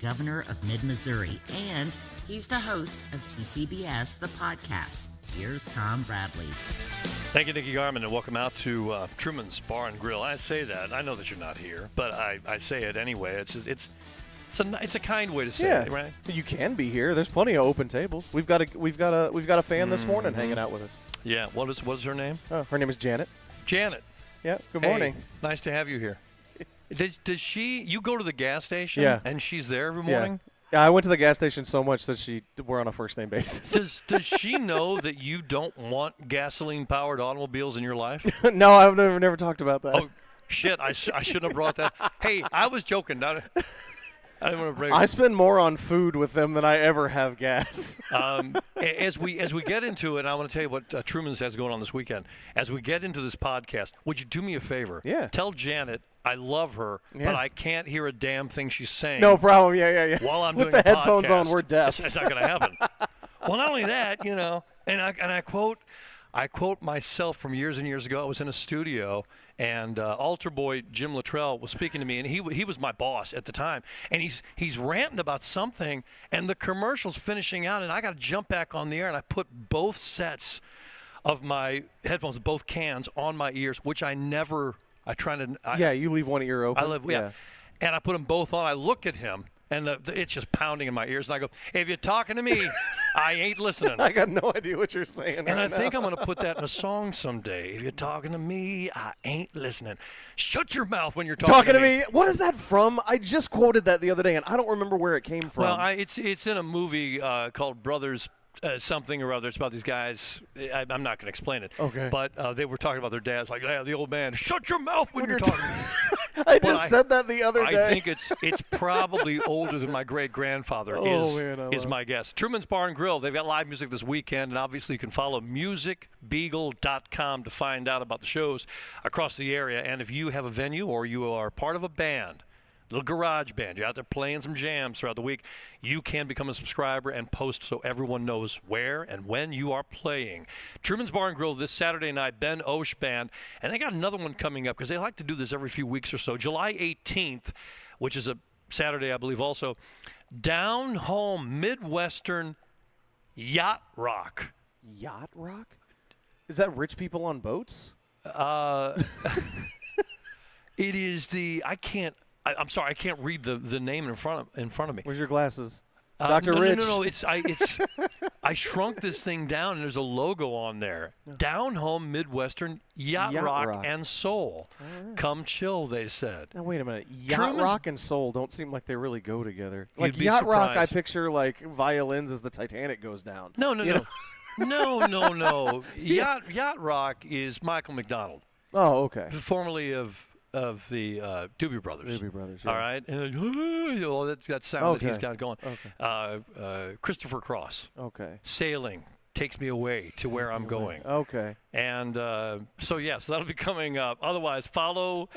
governor of Mid-Missouri, and he's the host of TTBS, the podcast. Here's Tom Bradley. Thank you, Nikki Garman, and welcome out to Truman's Bar and Grill. I say that. I know that you're not here, but I say it anyway. It's a kind way to say it, right? You can be here. There's plenty of open tables. We've got a fan this morning hanging out with us. Yeah. What's her name? Her name is Janet. Janet. Yeah. Good morning. Hey, nice to have you here. Does she? You go to the gas station? Yeah. And she's there every morning? Yeah, I went to the gas station so much that we're on a first name basis. Does she know that you don't want gasoline-powered automobiles in your life? No, I've never talked about that. Oh, shit. I shouldn't have brought that. Hey, I was joking. I didn't want to break. I spend more on food with them than I ever have gas. As we get into it, I want to tell you what Truman's has going on this weekend. As we get into this podcast, would you do me a favor? Yeah. Tell Janet I love her, but I can't hear a damn thing she's saying. No problem. Yeah. While I'm with doing the headphones podcast. on, we're deaf. It's not going to happen. Well, not only that, and I quote myself from years and years ago. I was in a studio, and altar boy Jim Luttrell was speaking to me, and he was my boss at the time, and he's ranting about something, and the commercial's finishing out, and I got to jump back on the air, and I put both sets of my headphones, both cans, on my ears, which I never. You leave one ear open. And I put them both on. I look at him, and it's just pounding in my ears. And I go, if you're talking to me, I ain't listening. I got no idea what you're saying. And I think I'm going to put that in a song someday. If you're talking to me, I ain't listening. Shut your mouth when you're talking to me. What is that from? I just quoted that the other day, and I don't remember where it came from. Well, it's in a movie called Brothers something or other. It's about these guys. I'm not going to explain it. Okay. But they were talking about their dads, like, the old man, shut your mouth when you're talking to me. I just said that the other day. I think it's probably older than my great-grandfather is my guess. Truman's Bar and Grill, they've got live music this weekend, and obviously you can follow musicbeagle.com to find out about the shows across the area. And if you have a venue or you are part of a band, little garage band, you're out there playing some jams throughout the week, you can become a subscriber and post so everyone knows where and when you are playing. Truman's Bar and Grill this Saturday night, Ben Osh Band, and they got another one coming up because they like to do this every few weeks or so. July 18th, which is a Saturday, I believe also, Down Home Midwestern Yacht Rock. Yacht Rock? Is that rich people on boats? It is I'm sorry, I can't read the name in front of me. Where's your glasses? Dr. Rich. No. I shrunk this thing down, and there's a logo on there. Down Home Midwestern Yacht Rock and Soul. Right. Come chill, they said. Now, wait a minute. Yacht Rock and Soul don't seem like they really go together. Like Yacht surprised. Rock, I picture like violins as the Titanic goes down. No. No. Yacht Rock is Michael McDonald. Oh, okay. Formerly of the Doobie Brothers. Yeah. All right. And that's that sound that he's got going. Okay. Christopher Cross. Okay. Sailing takes me away to where I'm going. Okay. And so that'll be coming up. Otherwise, follow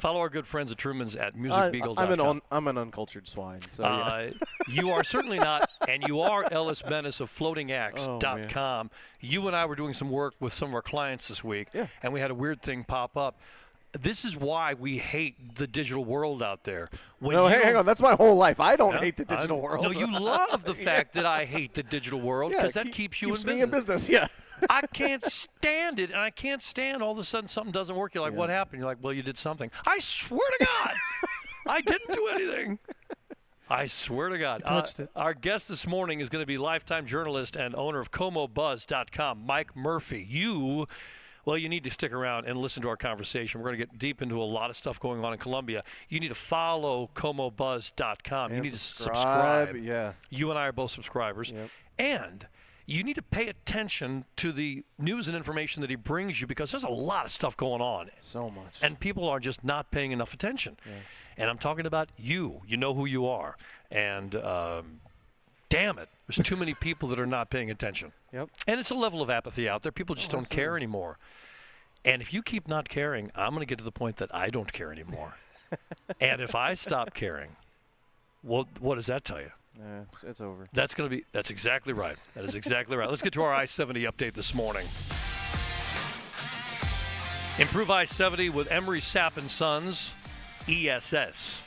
our good friends at Truman's at musicbeagle.com. I'm an uncultured swine. So you are certainly not, and you are Ellis Bennis of floatingacts.com. You and I were doing some work with some of our clients this week, and we had a weird thing pop up. This is why we hate the digital world out there. Hang on. That's my whole life. I don't hate the digital world. No, you love the fact that I hate the digital world because that keeps you in business. Me in business, yeah. I can't stand it, and I can't stand all of a sudden something doesn't work. You're like, what happened? You're like, well, you did something. I swear to God, I didn't do anything. I swear to God. Touched it. Our guest this morning is going to be lifetime journalist and owner of ComoBuzz.com, Mike Murphy. Well, you need to stick around and listen to our conversation. We're going to get deep into a lot of stuff going on in Columbia. You need to follow ComoBuzz.com. You need to subscribe. Yeah. You and I are both subscribers. Yep. And you need to pay attention to the news and information that he brings you because there's a lot of stuff going on. So much. And people are just not paying enough attention. Yeah. And I'm talking about you. You know who you are. And damn it, there's too many people that are not paying attention. Yep. And it's a level of apathy out there. People just don't care anymore. And if you keep not caring, I'm going to get to the point that I don't care anymore. And if I stop caring, what does that tell you? It's over. That's exactly right. That is exactly right. Let's get to our I-70 update this morning. Improve I-70 with Emery Sapp & Sons, ESS.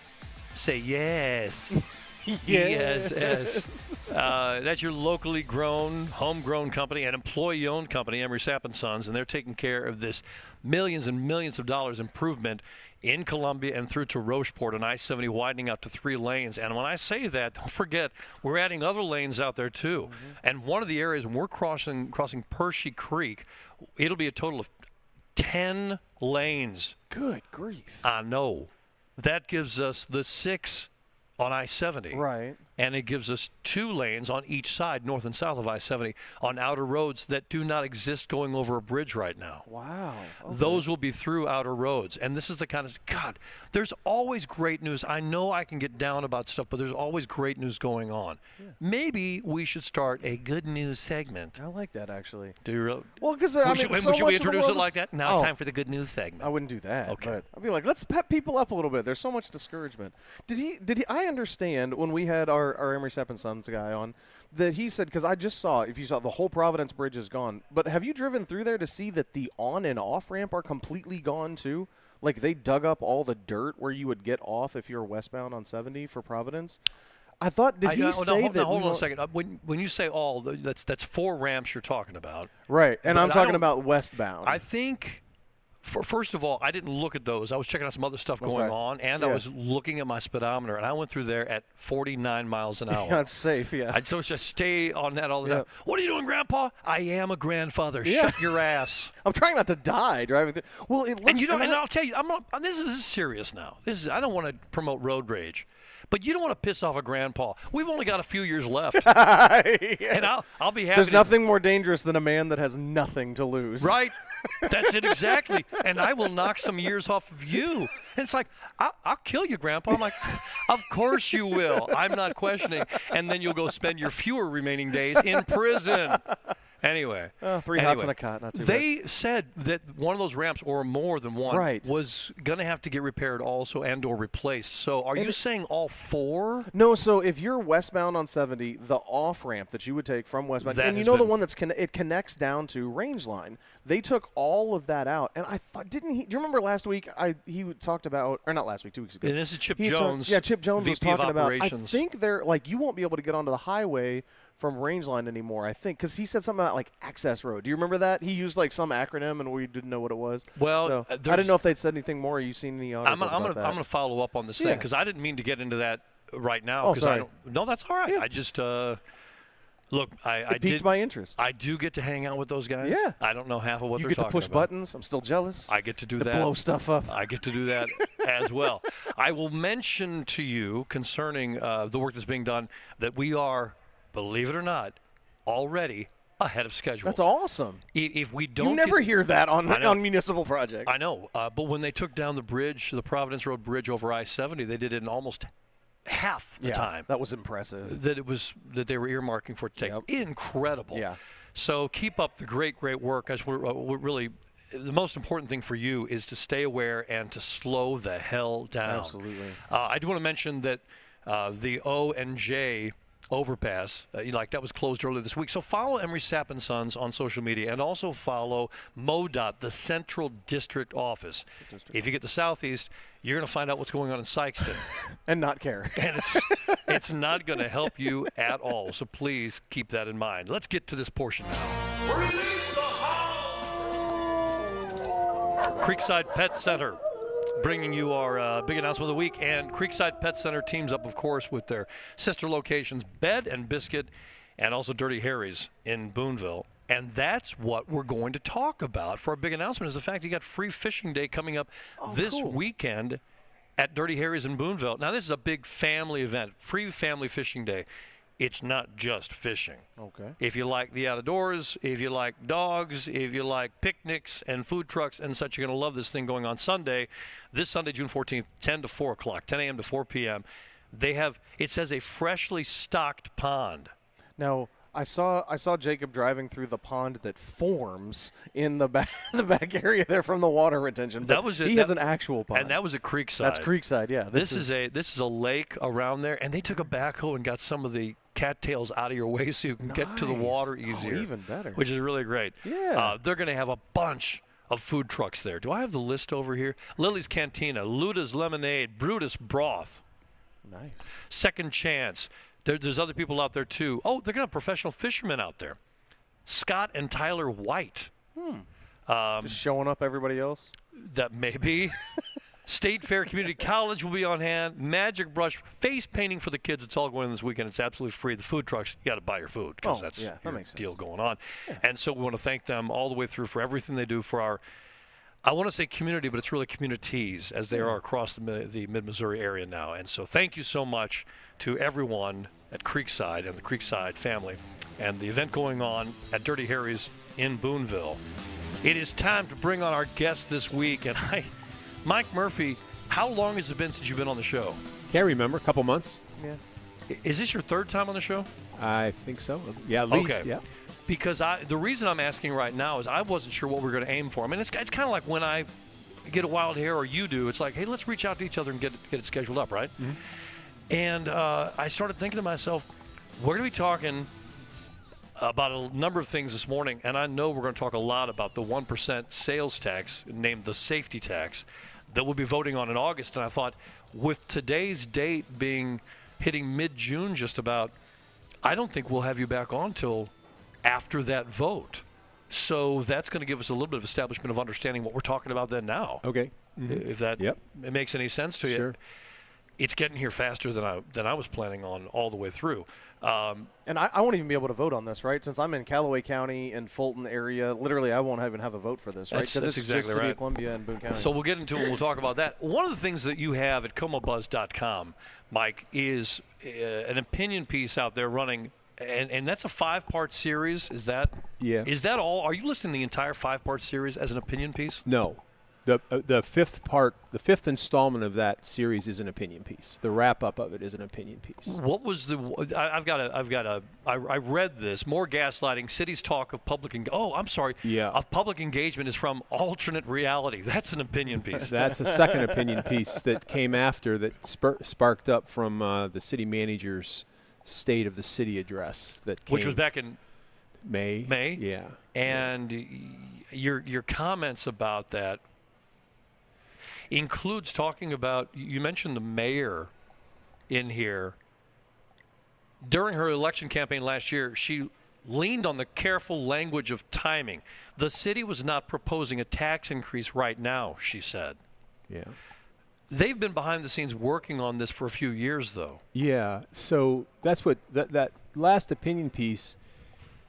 Say yes. ESS. That's your locally grown, homegrown company, an employee-owned company, Emery Sapp & Sons, and they're taking care of this millions and millions of dollars improvement in Columbia and through to Rocheport on I-70, widening out to 3 lanes. And when I say that, don't forget, we're adding other lanes out there too. And one of the areas when we're crossing Pershing Creek, it'll be a total of 10 lanes. Good grief. I know. That gives us the 6 on I-70. Right. And it gives us 2 lanes on each side, north and south of I-70, on outer roads that do not exist going over a bridge right now. Wow. Okay. Those will be through outer roads. And this is the kind of, God, there's always great news. I know I can get down about stuff, but there's always great news going on. Yeah. Maybe we should start a good news segment. I like that, actually. Do you really? Well, because should we introduce it like that? Now it's time for the good news segment. I wouldn't do that. Okay. But I'd be like, let's pep people up a little bit. There's so much discouragement. Did he? I understand when we had our Emery Sapp & Sons guy on that he said, because I just saw, if you saw, the whole Providence Bridge is gone. But have you driven through there to see that the on and off ramp are completely gone too? Like they dug up all the dirt where you would get off if you're westbound on 70 for Providence. I thought, did he say that? Hold on a second. When you say all, that's 4 ramps you're talking about. Right, and I'm talking about westbound. I think. First of all, I didn't look at those. I was checking out some other stuff going on, and I was looking at my speedometer, and I went through there at 49 miles an hour. That's safe, yeah. I'd so just stay on that all the time. What are you doing, Grandpa? I am a grandfather. Shut your ass. I'm trying not to die driving through. Well, it looks, and I'll tell you, this is serious now. I don't want to promote road rage. But you don't want to piss off a grandpa. We've only got a few years left. And I'll be happy. There's nothing more dangerous than a man that has nothing to lose. Right. That's it exactly. And I will knock some years off of you. And it's like, I'll kill you, Grandpa. I'm like, of course you will. I'm not questioning. And then you'll go spend your fewer remaining days in prison. Anyway. 3 hots and a cot, not too bad. They said that one of those ramps, or more than one, was going to have to get repaired also and or replaced. So are you saying all 4? No, so if you're westbound on 70, the off-ramp that you would take from westbound, and the one that's it connects down to Rangeline, they took all of that out. And I thought, do you remember last week he talked about, or not last week, 2 weeks ago. And this is Chip Jones. Chip Jones VP was talking about, I operations. think they're, like, you won't be able to get onto the highway from Rangeline anymore, I think, because he said something about, like, access road. Do you remember that? He used, like, some acronym, and we didn't know what it was. Well, so, I didn't know if they'd said anything more. Have you seen any articles about that? I'm going to follow up on this thing, because I didn't mean to get into that right now. Oh, sorry. No, that's all right. Yeah. I just, look, it piqued my interest. I do get to hang out with those guys. Yeah. I don't know half of what they're talking about. You get to push buttons. I'm still jealous. I get to do that. Blow stuff up. I get to do that as well. I will mention to you concerning the work that's being done that we are, believe it or not, already ahead of schedule. That's awesome. If we don't, you never hear that on municipal projects. I know, but when they took down the bridge, the Providence Road Bridge over I-70, they did it in almost half the time. That was impressive. That they were earmarking for it to take. Incredible. Yeah. So keep up the great work. As we're really, the most important thing for you is to stay aware and to slow the hell down. Absolutely. I do want to mention that the O&J overpass, that was closed earlier this week. So follow Emery Sapp & Sons on social media, and also follow MoDOT, the Central District Office. If you get to Southeast, you're going to find out what's going on in Sykeston. And not care. And it's not going to help you at all. So please keep that in mind. Let's get to this portion now. Release the hound! Creekside Pet Center, bringing you our big announcement of the week. And Creekside Pet Center teams up, of course, with their sister locations, Bed and Biscuit, and also Dirty Harry's in Boonville. And that's what we're going to talk about for our big announcement, is the fact you got free fishing day coming up this weekend at Dirty Harry's in Boonville. Now, this is a big family event, free family fishing day. It's not just fishing. Okay. If you like the outdoors, if you like dogs, if you like picnics and food trucks and such, you're going to love this thing going on Sunday. This Sunday, June 14th, 10 to 4 o'clock, 10 a.m. to 4 p.m. It says a freshly stocked pond. Now, I saw Jacob driving through the pond that forms in the back area there from the water retention. But he has an actual pond, and that was a Creekside. That's Creekside, yeah. This is a lake around there, and they took a backhoe and got some of the cattails out of your way so you can get to the water easier. Oh, even better. Which is really great. Yeah. They're going to have a bunch of food trucks there. Do I have the list over here? Lily's Cantina, Luda's Lemonade, Brutus Broth. Nice. Second Chance. There's other people out there, too. Oh, they're going to have professional fishermen out there. Scott and Tyler White. Just showing up everybody else? That may be. State Fair Community College will be on hand. Magic Brush, face painting for the kids. It's all going on this weekend. It's absolutely free. The food trucks, you got to buy your food because that's that makes deal sense. going on. Yeah. And so we want to thank them all the way through for everything they do for our, I want to say community, but it's really communities as they are across the mid-Missouri area now. And so thank you so much to everyone at Creekside and the Creekside family and the event going on at Dirty Harry's in Boonville. It is time to bring on our guest this week. And Mike Murphy, how long has it been since you've been on the show? Can't remember. A couple months. Yeah. Is this your third time on the show? I think so. Yeah, at least. Okay. Yeah. Because the reason I'm asking right now is I wasn't sure what we were going to aim for. I mean, it's kind of like when I get a wild hair or you do. It's like, hey, let's reach out to each other and get it scheduled up, right? Mm-hmm. And I started thinking to myself, we're going to be talking about a number of things this morning, and I know we're going to talk a lot about the 1% sales tax, named the safety tax, that we'll be voting on in August. And I thought, with today's date hitting mid-June just about, I don't think we'll have you back on till after that vote. So that's going to give us a little bit of establishment of understanding what we're talking about then now. Okay. Mm-hmm. If that it makes any sense to you. Sure. It's getting here faster than I was planning on all the way through. And I won't even be able to vote on this, right? Since I'm in Callaway County and Fulton area, literally I won't even have a vote for this, right? Because it's exactly just City of Columbia and Boone County. So we'll get into it and we'll talk about that. One of the things that you have at comobuzz.com, Mike, is an opinion piece out there running, and that's a 5-part series. Is that all? Are you listing the entire 5-part series as an opinion piece? No. The fifth installment of that series is an opinion piece. The wrap up of it is an opinion piece. What was I read this. More gaslighting. Cities talk of public of public engagement is from alternate reality. That's an opinion piece. That's a second opinion piece that came after that sparked up from the city manager's State of the City address which was back in May. Yeah. And your comments about that includes talking about, you mentioned the mayor in here. During her election campaign last year, she leaned on the careful language of timing. The city was not proposing a tax increase right now, she said. Yeah. They've been behind the scenes working on this for a few years, though. Yeah. So that's what that last opinion piece,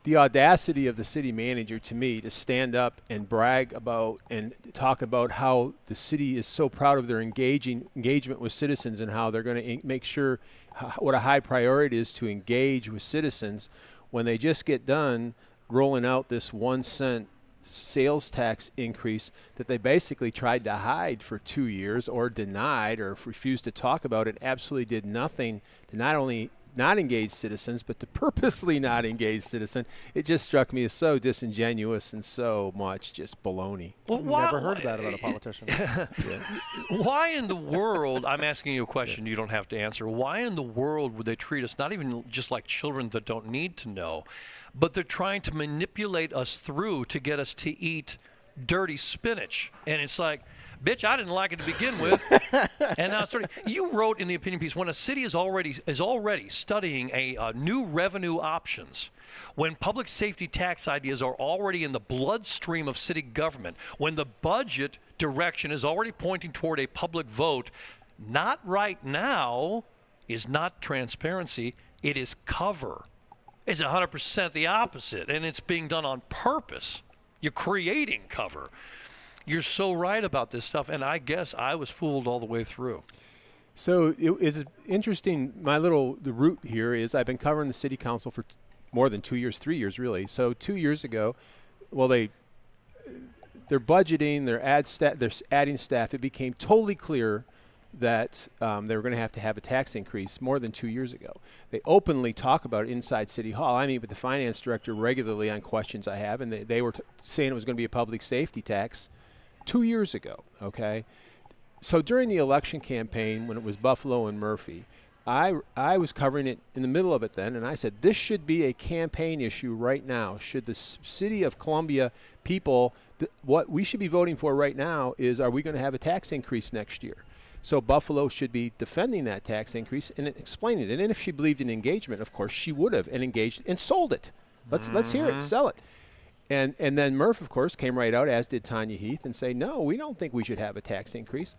the audacity of the city manager, to me, to stand up and brag about and talk about how the city is so proud of their engagement with citizens and how they're going to make sure what a high priority is to engage with citizens when they just get done rolling out this 1 cent sales tax increase that they basically tried to hide for 2 years or denied or refused to talk about. It absolutely did nothing to not only not engage citizens, but to purposely not engage citizens. It just struck me as so disingenuous and so much just baloney. Well, never heard that about a politician. Why in the world, I'm asking you a question you don't have to answer, why in the world would they treat us not even just like children that don't need to know, but they're trying to manipulate us through to get us to eat dirty spinach? And it's like, bitch, I didn't like it to begin with, and now it's starting. You wrote in the opinion piece, when a city is already studying a new revenue options, when public safety tax ideas are already in the bloodstream of city government, when the budget direction is already pointing toward a public vote, not right now is not transparency, it is cover. It's 100% the opposite, and it's being done on purpose. You're creating cover. You're so right about this stuff, and I guess I was fooled all the way through. So it's interesting. The root here is I've been covering the city council for more than 2 years, 3 years really. So 2 years ago, they're budgeting, they're adding staff. It became totally clear that they were going to have a tax increase more than 2 years ago. They openly talk about it inside City Hall. I meet with the finance director regularly on questions I have, and they were saying it was going to be a public safety tax 2 years ago, okay? So during the election campaign, when it was Buffalo and Murphy, I was covering it in the middle of it then, and I said, this should be a campaign issue right now. Should the City of Columbia people, what we should be voting for right now is, are we going to have a tax increase next year? So Buffalo should be defending that tax increase and explaining it. And if she believed in engagement, of course, she would have and engaged and sold it. Let's hear it, sell it. And then Murph, of course, came right out, as did Tanya Heath, and say, no, we don't think we should have a tax increase.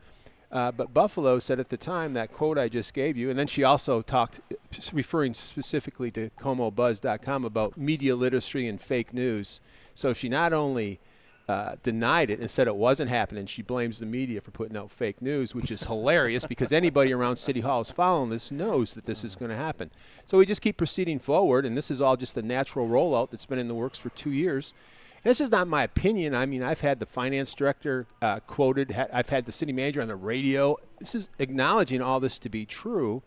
But Buffalo said at the time, that quote I just gave you, and then she also talked, referring specifically to ComoBuzz.com, about media literacy and fake news. So she not only denied it and said it wasn't happening, she blames the media for putting out fake news, which is hilarious because anybody around City Hall is following this knows that this is going to happen. So we just keep proceeding forward, and this is all just a natural rollout that's been in the works for 2 years. And this is not my opinion. I mean, I've had the finance director quoted. I've had the city manager on the radio. This is acknowledging all this to be true.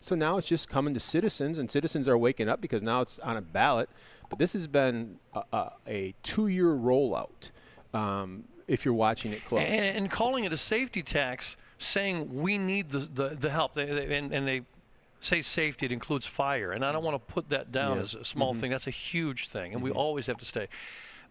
So now it's just coming to citizens, and citizens are waking up because now it's on a ballot. But this has been a 2-year rollout if you're watching it close. And calling it a safety tax, saying we need the help. And they say safety, it includes fire. And I don't want to put that down as a small thing. That's a huge thing, and we always have to stay.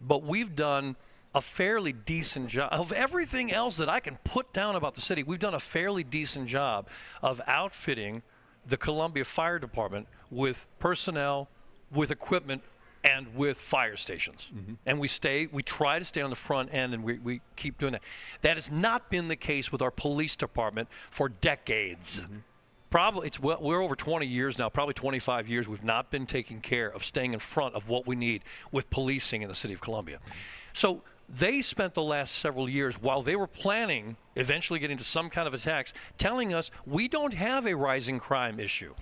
But we've done a fairly decent job of everything else that I can put down about the city. We've done a fairly decent job of outfitting the Columbia Fire Department with personnel, with equipment, and with fire stations. And we try to stay on the front end, and we keep doing that. That has not been the case with our police department for decades. Probably we're over 20 years now, probably 25 years. We've not been taking care of staying in front of what we need with policing in the city of Columbia. So they spent the last several years, while they were planning eventually getting to some kind of a tax, telling us we don't have a rising crime issue.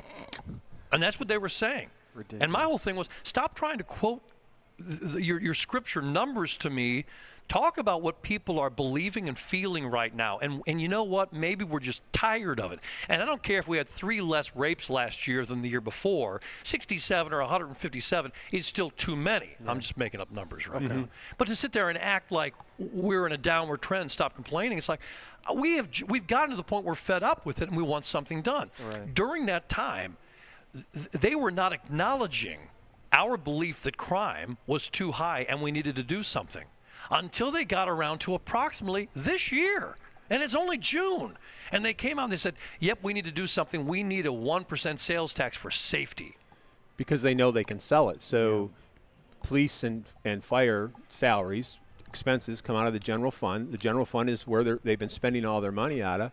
And that's what they were saying. Ridiculous. And my whole thing was, stop trying to quote your scripture numbers to me. Talk about what people are believing and feeling right now. And you know what? Maybe we're just tired of it. And I don't care if we had 3 less rapes last year than the year before. 67 or 157 is still too many. I'm just making up numbers right now. But to sit there and act like we're in a downward trend, stop complaining, it's like we've gotten to the point where we're fed up with it and we want something done. During that time, they were not acknowledging our belief that crime was too high and we needed to do something, until they got around to approximately this year. And it's only June. And they came out and they said, yep, we need to do something. We need a 1% sales tax for safety. Because they know they can sell it. So police and fire salaries, expenses come out of the general fund. The general fund is where they've been spending all their money out of.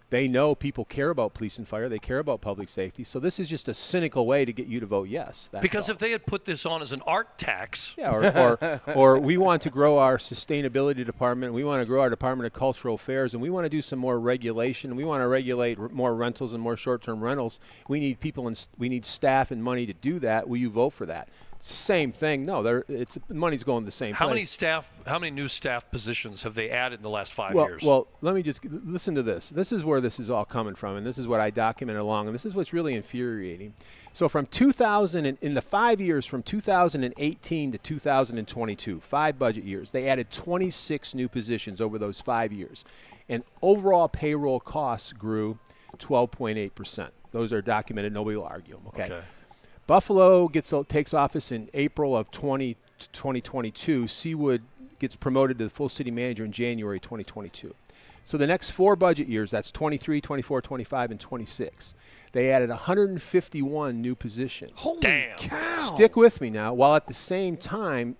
They know people care about police and fire. They care about public safety. So this is just a cynical way to get you to vote yes. Because if they had put this on as an art tax. Yeah, or we want to grow our sustainability department. We want to grow our Department of Cultural Affairs, and we want to do some more regulation. We want to regulate more rentals and more short-term rentals. We need people and we need staff and money to do that. Will you vote for that? It's the same thing. No, money's going the same place. How many new staff positions have they added in the last 5 years? Well, let me just listen to this. This is where this is all coming from, and this is what I documented along, and this is what's really infuriating. So from 2000, in the 5 years from 2018 to 2022, 5 budget years, they added 26 new positions over those 5 years, and overall payroll costs grew 12.8%. Those are documented. Nobody will argue them. Okay. Buffalo takes office in April of 2022. Seawood gets promoted to the full city manager in January 2022. So the next 4 budget years, that's 23, 24, 25, and 26, they added 151 new positions. Holy cow. Stick with me now, while at the same time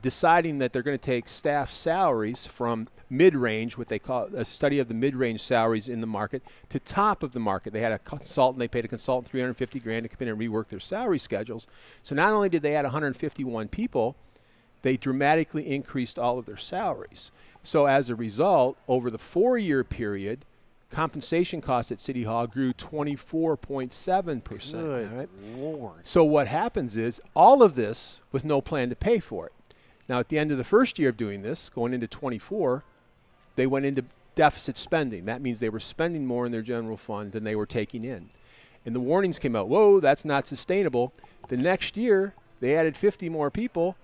deciding that they're going to take staff salaries from mid-range, what they call a study of the mid-range salaries in the market, to top of the market. They had a consultant. They paid a consultant $350,000 to come in and rework their salary schedules. So not only did they add 151 people, they dramatically increased all of their salaries. So as a result, over the 4-year period, compensation costs at City Hall grew 24.7%. Good right? Lord. So what happens is all of this with no plan to pay for it. Now, at the end of the first year of doing this, going into 24, they went into deficit spending. That means they were spending more in their general fund than they were taking in. And the warnings came out, whoa, that's not sustainable. The next year, they added 50 more people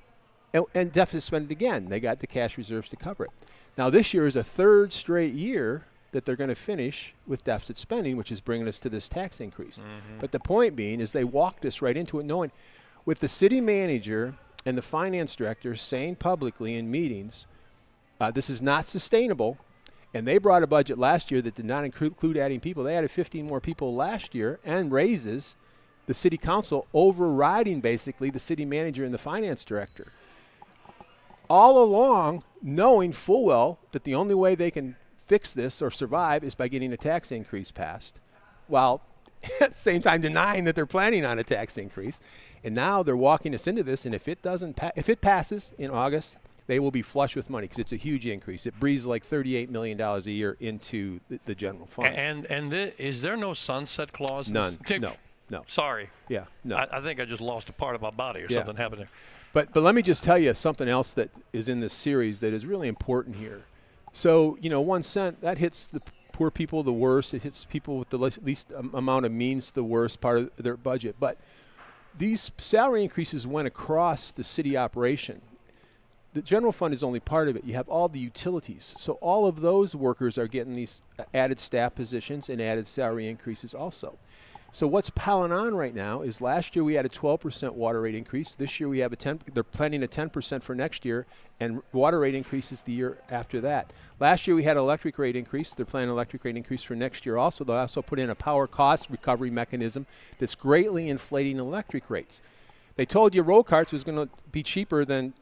and deficit spending again. They got the cash reserves to cover it. Now, this year is a 3rd straight year that they're going to finish with deficit spending, which is bringing us to this tax increase. But the point being is they walked us right into it, knowing with the city manager and the finance director saying publicly in meetings, this is not sustainable, And they brought a budget last year that did not include adding people. They added 15 more people last year and raises the city council, overriding basically the city manager and the finance director. All along, knowing full well that the only way they can fix this or survive is by getting a tax increase passed, while at the same time denying that they're planning on a tax increase. And now they're walking us into this, and if it passes in August, they will be flush with money because it's a huge increase. It breathes like $38 million a year into the general fund. And is there no sunset clause? None. No. Sorry. Yeah. No. I think I just lost a part of my body or something happened there. But let me just tell you something else that is in this series that is really important here. So, 1 cent, that hits the poor people the worst. It hits people with the least amount of means the worst part of their budget. But these salary increases went across the city operation. The general fund is only part of it. You have all the utilities. So all of those workers are getting these added staff positions and added salary increases also. So what's piling on right now is last year we had a 12% water rate increase. This year we have they're planning a 10% for next year, and water rate increases the year after that. Last year we had an electric rate increase. They're planning an electric rate increase for next year also. They'll also put in a power cost recovery mechanism that's greatly inflating electric rates. They told you roll carts was going to be cheaper than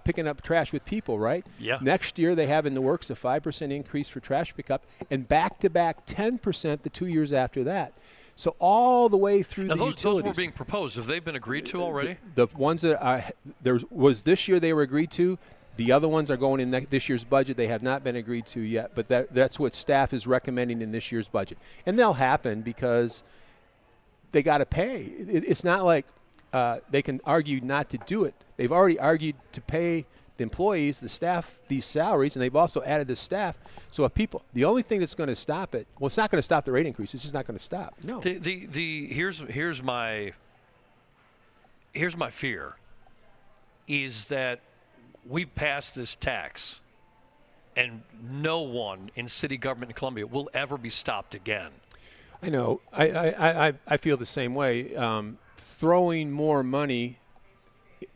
picking up trash with people, right? Yeah. Next year they have in the works a 5% increase for trash pickup, and back-to-back 10% the 2 years after that. So all the way through now the utilities. Those were being proposed. Have they been agreed to already? The ones that was this year they were agreed to. The other ones are going in this year's budget. They have not been agreed to yet, but that's what staff is recommending in this year's budget. And they'll happen because they got to pay. It's not like they can argue not to do it. They've already argued to pay the employees, the staff, these salaries, and they've also added the staff. So if the only thing that's going to stop it, well, it's not going to stop the rate increase. It's just not going to stop. No. Here's my fear is that we pass this tax, and no one in city government in Columbia will ever be stopped again. I know. I feel the same way. Throwing more money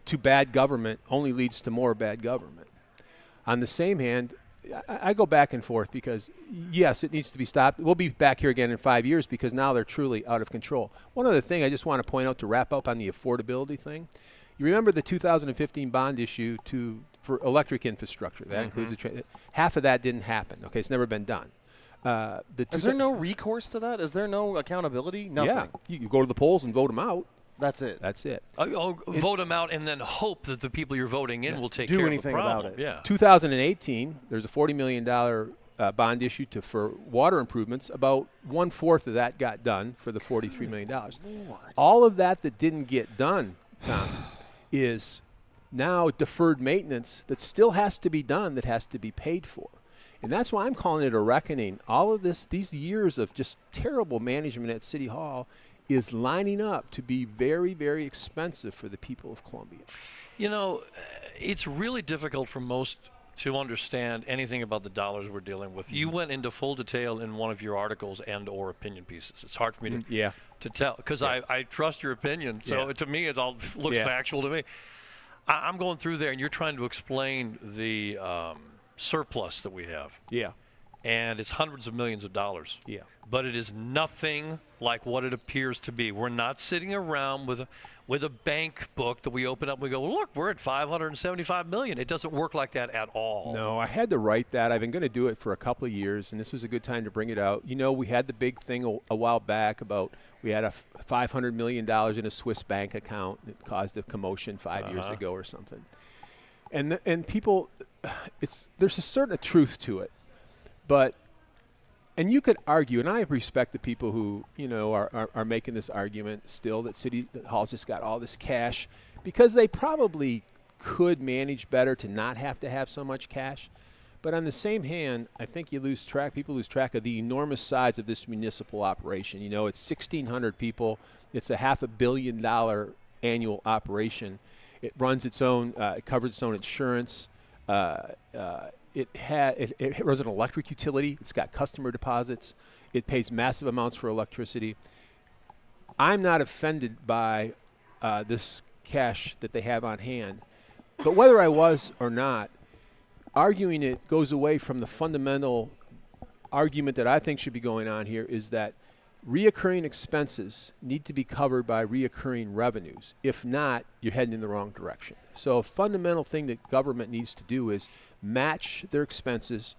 to bad government only leads to more bad government. On the same hand, I go back and forth because, yes, it needs to be stopped. We'll be back here again in 5 years because now they're truly out of control. One other thing I just want to point out to wrap up on the affordability thing. You remember the 2015 bond issue for electric infrastructure. That includes half of that didn't happen. Okay, it's never been done. Is there no recourse to that? Is there no accountability? Nothing. Yeah, you go to the polls and vote them out. That's it. Vote them out and then hope that the people you're voting in will take care of the problem. Do anything about it. Yeah. 2018, there's a $40 million bond issue for water improvements. About 1/4 of that got done for the $43 million. All of that didn't get done, Tom, is now deferred maintenance that still has to be done, that has to be paid for. And that's why I'm calling it a reckoning. All of these years of just terrible management at City Hall is lining up to be very, very expensive for the people of Columbia. It's really difficult for most to understand anything about the dollars we're dealing with. You went into full detail in one of your articles and or opinion pieces. It's hard for me to tell because I trust your opinion. So to me, it all looks factual to me. I'm going through there, and you're trying to explain the surplus that we have. Yeah. And it's hundreds of millions of dollars. Yeah. But it is nothing like what it appears to be. We're not sitting around with a bank book that we open up and we go, well, look, we're at $575 million. It doesn't work like that at all. No, I had to write that. I've been going to do it for a couple of years, and this was a good time to bring it out. We had the big thing a while back about we had a $500 million in a Swiss bank account. It caused a commotion 5 years ago or something. And people, there's a certain truth to it. And you could argue, and I respect the people who, are making this argument still that City Hall's just got all this cash because they probably could manage better to not have to have so much cash. But on the same hand, I think people lose track of the enormous size of this municipal operation. It's 1,600 people. It's a $500 million annual operation. It runs its own, it covers its own insurance. It runs an electric utility. It's got customer deposits. It pays massive amounts for electricity. I'm not offended by this cash that they have on hand. But whether I was or not, arguing it goes away from the fundamental argument that I think should be going on here, is that reoccurring expenses need to be covered by reoccurring revenues. If not, you're heading in the wrong direction. So a fundamental thing that government needs to do is match their expenses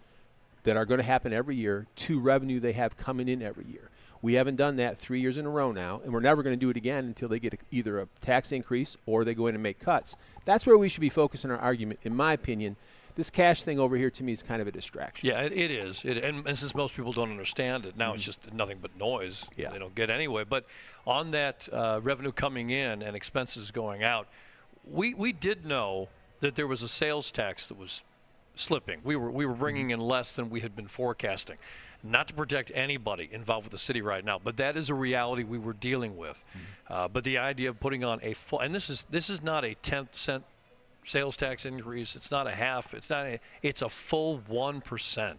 that are going to happen every year to revenue they have coming in every year. We haven't done that 3 years in a row now, and we're never going to do it again until they get either a tax increase or they go in and make cuts. That's where we should be focusing our argument, in my opinion. This cash thing over here, to me, is kind of a distraction. Yeah, it is. And since most people don't understand it, now it's just nothing but noise. Yeah. They don't get anyway. But on that revenue coming in and expenses going out, we did know that there was a sales tax that was slipping. We were bringing in less than we had been forecasting. Not to protect anybody involved with the city right now, but that is a reality we were dealing with. But the idea of putting on a full, and this is not a 10-cent sales tax increase. It's not a half. It's a full 1%.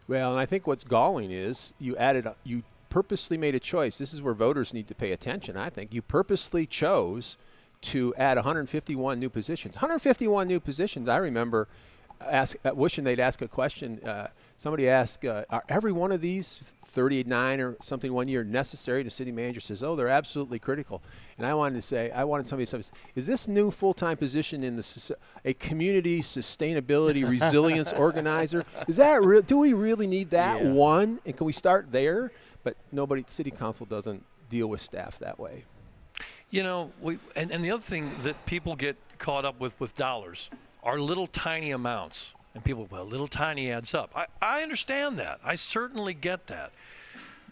Well, and I think what's galling is you purposely made a choice. This is where voters need to pay attention, I think. You purposely chose to add 151 new positions. 151 new positions. I remember wishing they'd ask a question. Somebody asked, are every one of these 39 or something 1 year necessary? The city manager says, oh, they're absolutely critical. And I wanted somebody to say, is this new full-time position in a community sustainability resilience organizer? Is that do we really need that one? And can we start there? But city council doesn't deal with staff that way. You know, and the other thing that people get caught up with dollars are little tiny amounts. And people, well, little tiny adds up. I understand that. I certainly get that.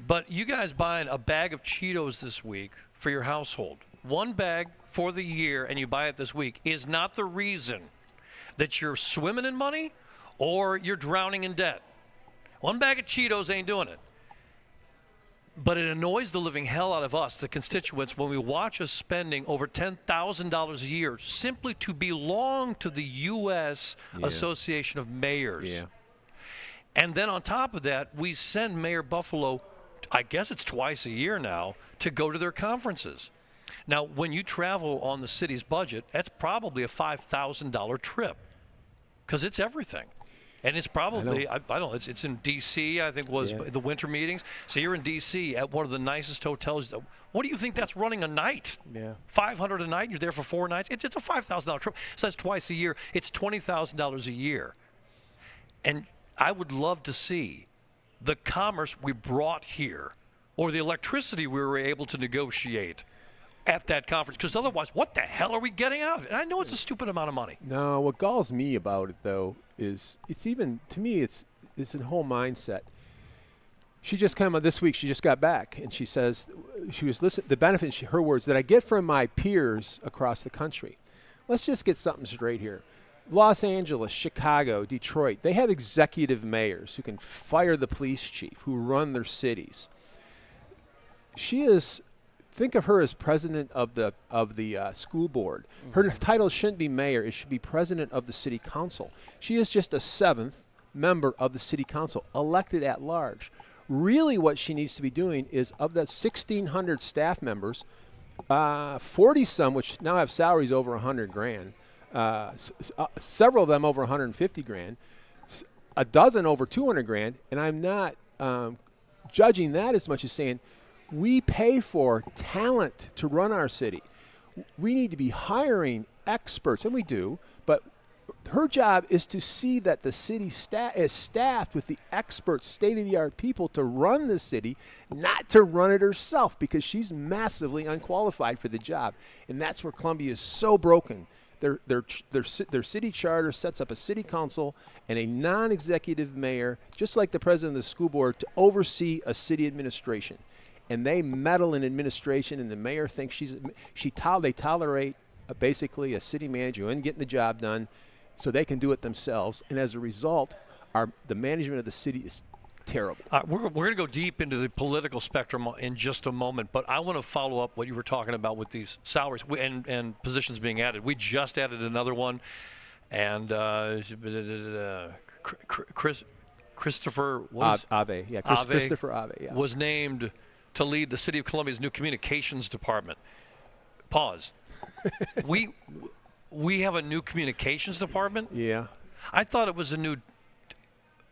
But you guys buying a bag of Cheetos this week for your household, one bag for the year, and you buy it this week, is not the reason that you're swimming in money or you're drowning in debt. One bag of Cheetos ain't doing it. But it annoys the living hell out of us, the constituents, when we watch us spending over $10,000 a year simply to belong to the U.S. Association of Mayors. Yeah. And then on top of that, we send Mayor Buffalo, I guess it's twice a year now, to go to their conferences. Now, when you travel on the city's budget, that's probably a $5,000 trip because it's everything. And it's probably, I don't know, it's in D.C., I think was the winter meetings. So you're in D.C. at one of the nicest hotels. What do you think that's running a night? Yeah. $500 a night, you're there for 4 nights. It's a $5,000 trip. So that's twice a year. It's $20,000 a year. And I would love to see the commerce we brought here or the electricity we were able to negotiate at that conference, because otherwise, what the hell are we getting out of it? And I know it's a stupid amount of money. No, what galls me about it, though, is it's even, to me, it's a whole mindset. She just came out this week, she just got back, and she says, she was listening, the benefit, her words, that I get from my peers across the country. Let's just get something straight here. Los Angeles, Chicago, Detroit, they have executive mayors who can fire the police chief, who run their cities. Think of her as president of the school board. Her title shouldn't be mayor. It should be president of the city council. She is just a 7th member of the city council, elected at large. Really what she needs to be doing is, of the 1,600 staff members, 40-some, which now have salaries over $100,000, several of them over $150,000, a dozen over $200,000, and I'm not judging that as much as saying, we pay for talent to run our city. We need to be hiring experts, and we do, but her job is to see that the city is staffed with the experts, state-of-the-art people to run the city, not to run it herself, because she's massively unqualified for the job. And that's where Columbia is so broken. Their city charter sets up a city council and a non-executive mayor, just like the president of the school board, to oversee a city administration. And they meddle in administration, and the mayor thinks they tolerate basically a city manager who isn't getting the job done, so they can do it themselves. And as a result, the management of the city is terrible. We're going to go deep into the political spectrum in just a moment, but I want to follow up what you were talking about with these salaries and positions being added. We just added another one, and Christopher Ave, yeah, Christopher Ave, yeah, was named to lead the City of Columbia's new communications department. Pause. We have a new communications department? Yeah. I thought it was a new.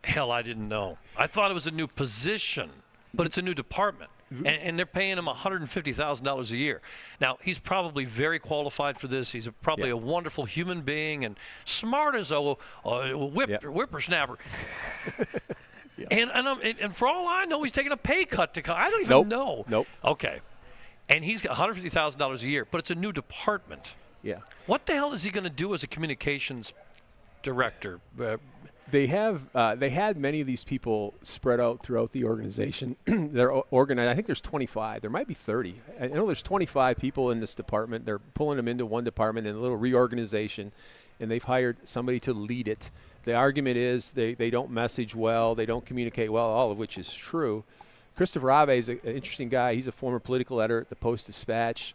Hell, I didn't know. I thought it was a new position, but it's a new department. And they're paying him $150,000 a year. Now, he's probably very qualified for this. He's probably a wonderful human being and smart as a whippersnapper. And for all I know, he's taking a pay cut to come. I don't even know. Nope. Okay. And he's got $150,000 a year, but it's a new department. Yeah. What the hell is he going to do as a communications director? They had many of these people spread out throughout the organization. They're organized. I think there's 25. There might be 30. I know there's 25 people in this department. They're pulling them into one department in a little reorganization, and they've hired somebody to lead it. The argument is they don't message well, they don't communicate well, all of which is true. Christopher Ave is an interesting guy. He's a former political editor at the Post-Dispatch.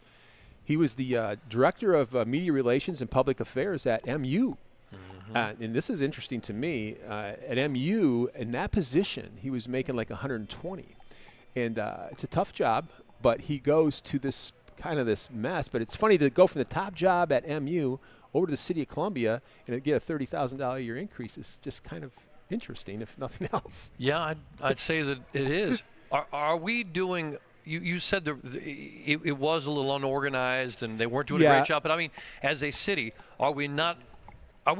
He was the director of media relations and public affairs at MU. And this is interesting to me. At MU, in that position, he was making like 120. And it's a tough job, but he goes to this kind of this mess. But it's funny to go from the top job at MU over to the city of Columbia and get a $30,000 a year increase. Is just kind of interesting, if nothing else. Yeah, I'd say that it is. Are we doing... You said it was a little unorganized and they weren't doing a great job. But, I mean, as a city, are we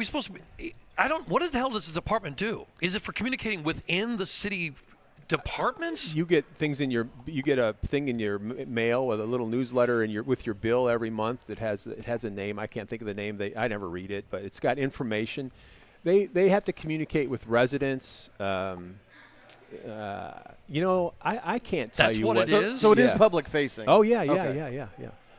supposed to be – what the hell does the department do? Is it for communicating within the city departments? You get things in your – you get a thing in your mail with a little newsletter with your bill every month. It has a name. I can't think of the name. I never read it, but it's got information. They have to communicate with residents. I can't tell That's you what it is? So it is public facing. Oh, yeah.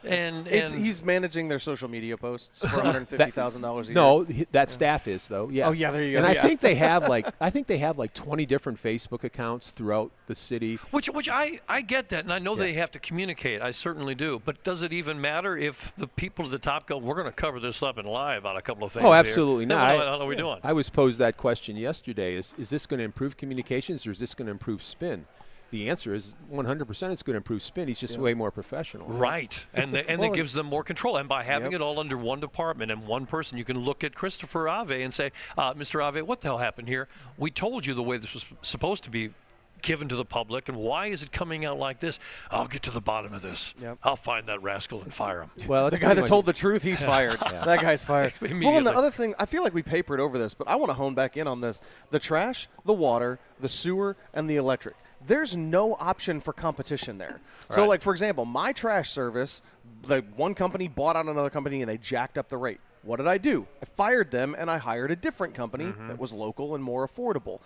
And he's managing their social media posts for $150,000 a year. No, that staff is though. Yeah. Oh yeah, there you go. And I think they have like 20 different Facebook accounts throughout the city. Which I get that, and I know they have to communicate. I certainly do. But does it even matter if the people at the top go, "We're going to cover this up and lie about a couple of things"? Oh, absolutely not. not. What are we doing? I was posed that question yesterday. Is this going to improve communications or is this going to improve spin? The answer is 100% it's going to improve spin. He's just way more professional. Right. And it gives them more control. And by having it all under one department and one person, you can look at Christopher Ave and say, Mr. Ave, what the hell happened here? We told you the way this was supposed to be given to the public, and why is it coming out like this? I'll get to the bottom of this. Yep. I'll find that rascal and fire him. Well, the guy that told the truth, he's fired. That guy's fired. Well, and the other thing, I feel like we papered over this, but I want to hone back in on this. The trash, the water, the sewer, and the electric. There's no option for competition there. So, like, for example, my trash service, the one company bought out another company and they jacked up the rate. What did I do? I fired them and I hired a different company that was local and more affordable.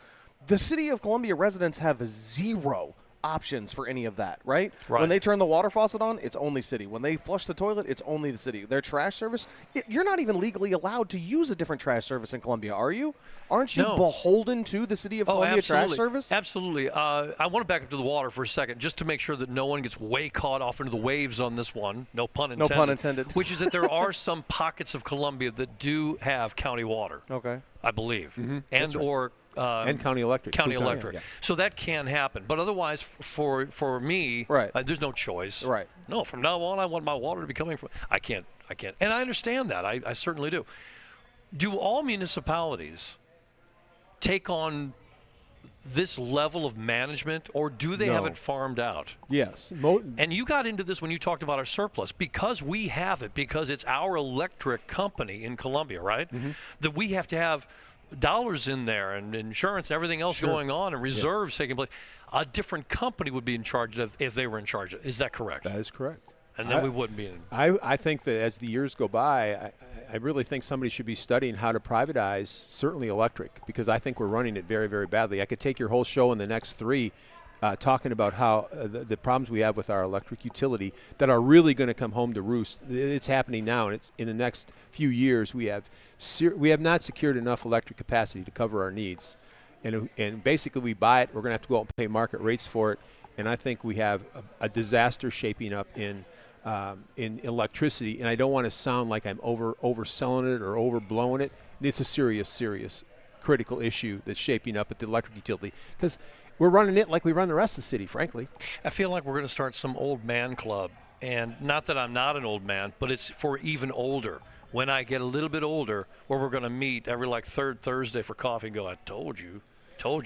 The City of Columbia residents have zero options for any of that, right? When they turn the water faucet on, it's only city. When they flush the toilet, it's only the city. Their trash service, you're not even legally allowed to use a different trash service in Columbia, are you? Aren't you beholden to the City of Columbia trash service? Absolutely. I want to back up to the water for a second just to make sure that no one gets way caught off into the waves on this one. No pun intended. No pun intended. Which is that there are some pockets of Columbia that do have county water. Okay. I believe. Mm-hmm. And County Electric. County Electric. Yeah. So that can happen. But otherwise, for me, there's no choice. Right. No, from now on, I want my water to be coming from. I can't. And I understand that. I certainly do. Do all municipalities take on this level of management, or do they have it farmed out? Yes. And you got into this when you talked about our surplus, because we have it, because it's our electric company in Columbia, right? Mm-hmm. That we have to have dollars in there and insurance and everything else going on and reserves taking place. A different company would be in charge of if they were in charge of. Is that correct? That is correct. And then we wouldn't be in. I think that as the years go by, I really think somebody should be studying how to privatize certainly electric, because I think we're running it very, very badly. I could take your whole show in the next 3 talking about how the problems we have with our electric utility that are really going to come home to roost. It's happening now, and it's in the next few years we have not secured enough electric capacity to cover our needs. And basically we buy it, we're going to have to go out and pay market rates for it, and I think we have a disaster shaping up in electricity, and I don't want to sound like I'm overselling it or overblowing it. It's a serious critical issue that's shaping up at the electric utility, because we're running it like we run the rest of the city, frankly. I feel like we're going to start some old man club, and not that I'm not an old man, but it's for even older, when I get a little bit older, where we're going to meet every like third Thursday for coffee and go, I told you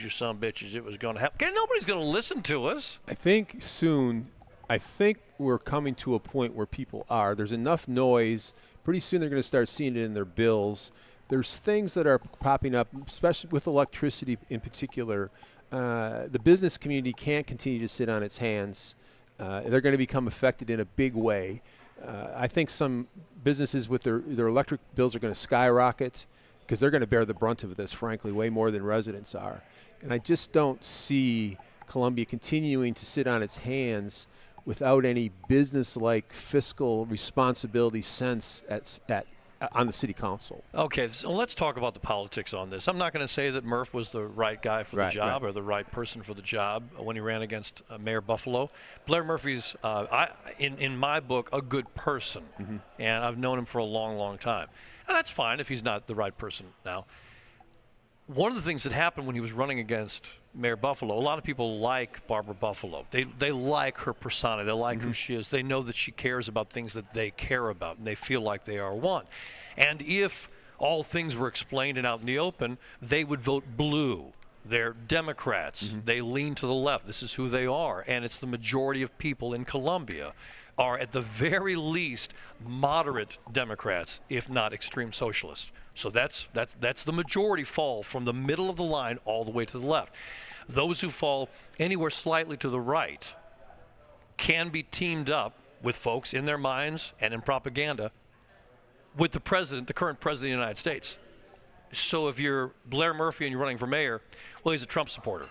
some bitches it was going to happen. Nobody's going to listen to us. I think soon, we're coming to a point where people are. There's enough noise. Pretty soon they're going to start seeing it in their bills. There's things that are popping up, especially with electricity in particular. The business community can't continue to sit on its hands. They're going to become affected in a big way. I think some businesses with their electric bills are going to skyrocket because they're going to bear the brunt of this, frankly, way more than residents are. And I just don't see Columbia continuing to sit on its hands without any business-like fiscal responsibility sense on the city council. Okay, so let's talk about the politics on this. I'm not going to say that Murph was the right guy for the job or the right person for the job when he ran against Mayor Buffalo. Blair Murphy's, in my book, a good person, and I've known him for a long, long time. And that's fine if he's not the right person now. One of the things that happened when he was running against Mayor Buffalo, a lot of people like Barbara Buffalo. They like her persona. They like who she is. They know that she cares about things that they care about, and they feel like they are one. And if all things were explained and out in the open, they would vote blue. They're Democrats. They lean to the left. This is who they are. And it's the majority of people in Columbia are at the very least moderate Democrats, if not extreme socialists. So that's the majority fall from the middle of the line all the way to the left. Those who fall anywhere slightly to the right can be teamed up with folks in their minds and in propaganda with the president, the current president of the United States. So if you're Blair Murphy and you're running for mayor, well, he's a Trump supporter.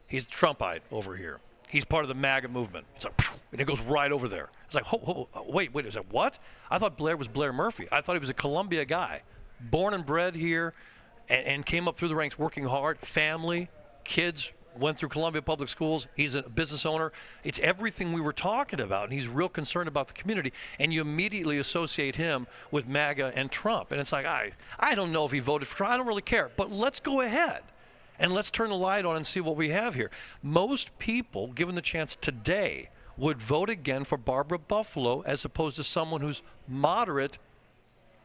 He's a Trumpite over here. He's part of the MAGA movement. It's like, and it goes right over there. It's like, wait, is that what? I thought Blair was Blair Murphy. I thought he was a Columbia guy, born and bred here, and came up through the ranks working hard, family, kids, went through Columbia Public Schools. He's a business owner. It's everything we were talking about, and he's real concerned about the community. And you immediately associate him with MAGA and Trump. And it's like, I don't know if he voted for Trump. I don't really care. But let's go ahead. And let's turn the light on and see what we have here. Most people, given the chance today, would vote again for Barbara Buffalo as opposed to someone who's moderate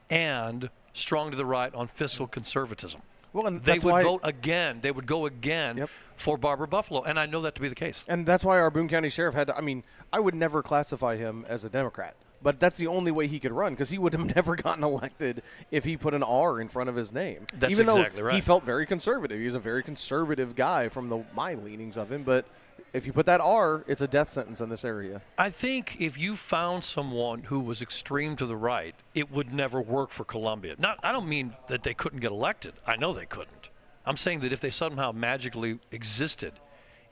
and strong to the right on fiscal conservatism. Well, and they would vote again. They would go again for Barbara Buffalo, and I know that to be the case. And that's why our Boone County Sheriff had to, I would never classify him as a Democrat. But that's the only way he could run, because he would have never gotten elected if he put an R in front of his name. That's Even exactly though right. He felt very conservative. He was a very conservative guy from my leanings of him. But if you put that R, it's a death sentence in this area. I think if you found someone who was extreme to the right, it would never work for Columbia. I don't mean that they couldn't get elected. I know they couldn't. I'm saying that if they somehow magically existed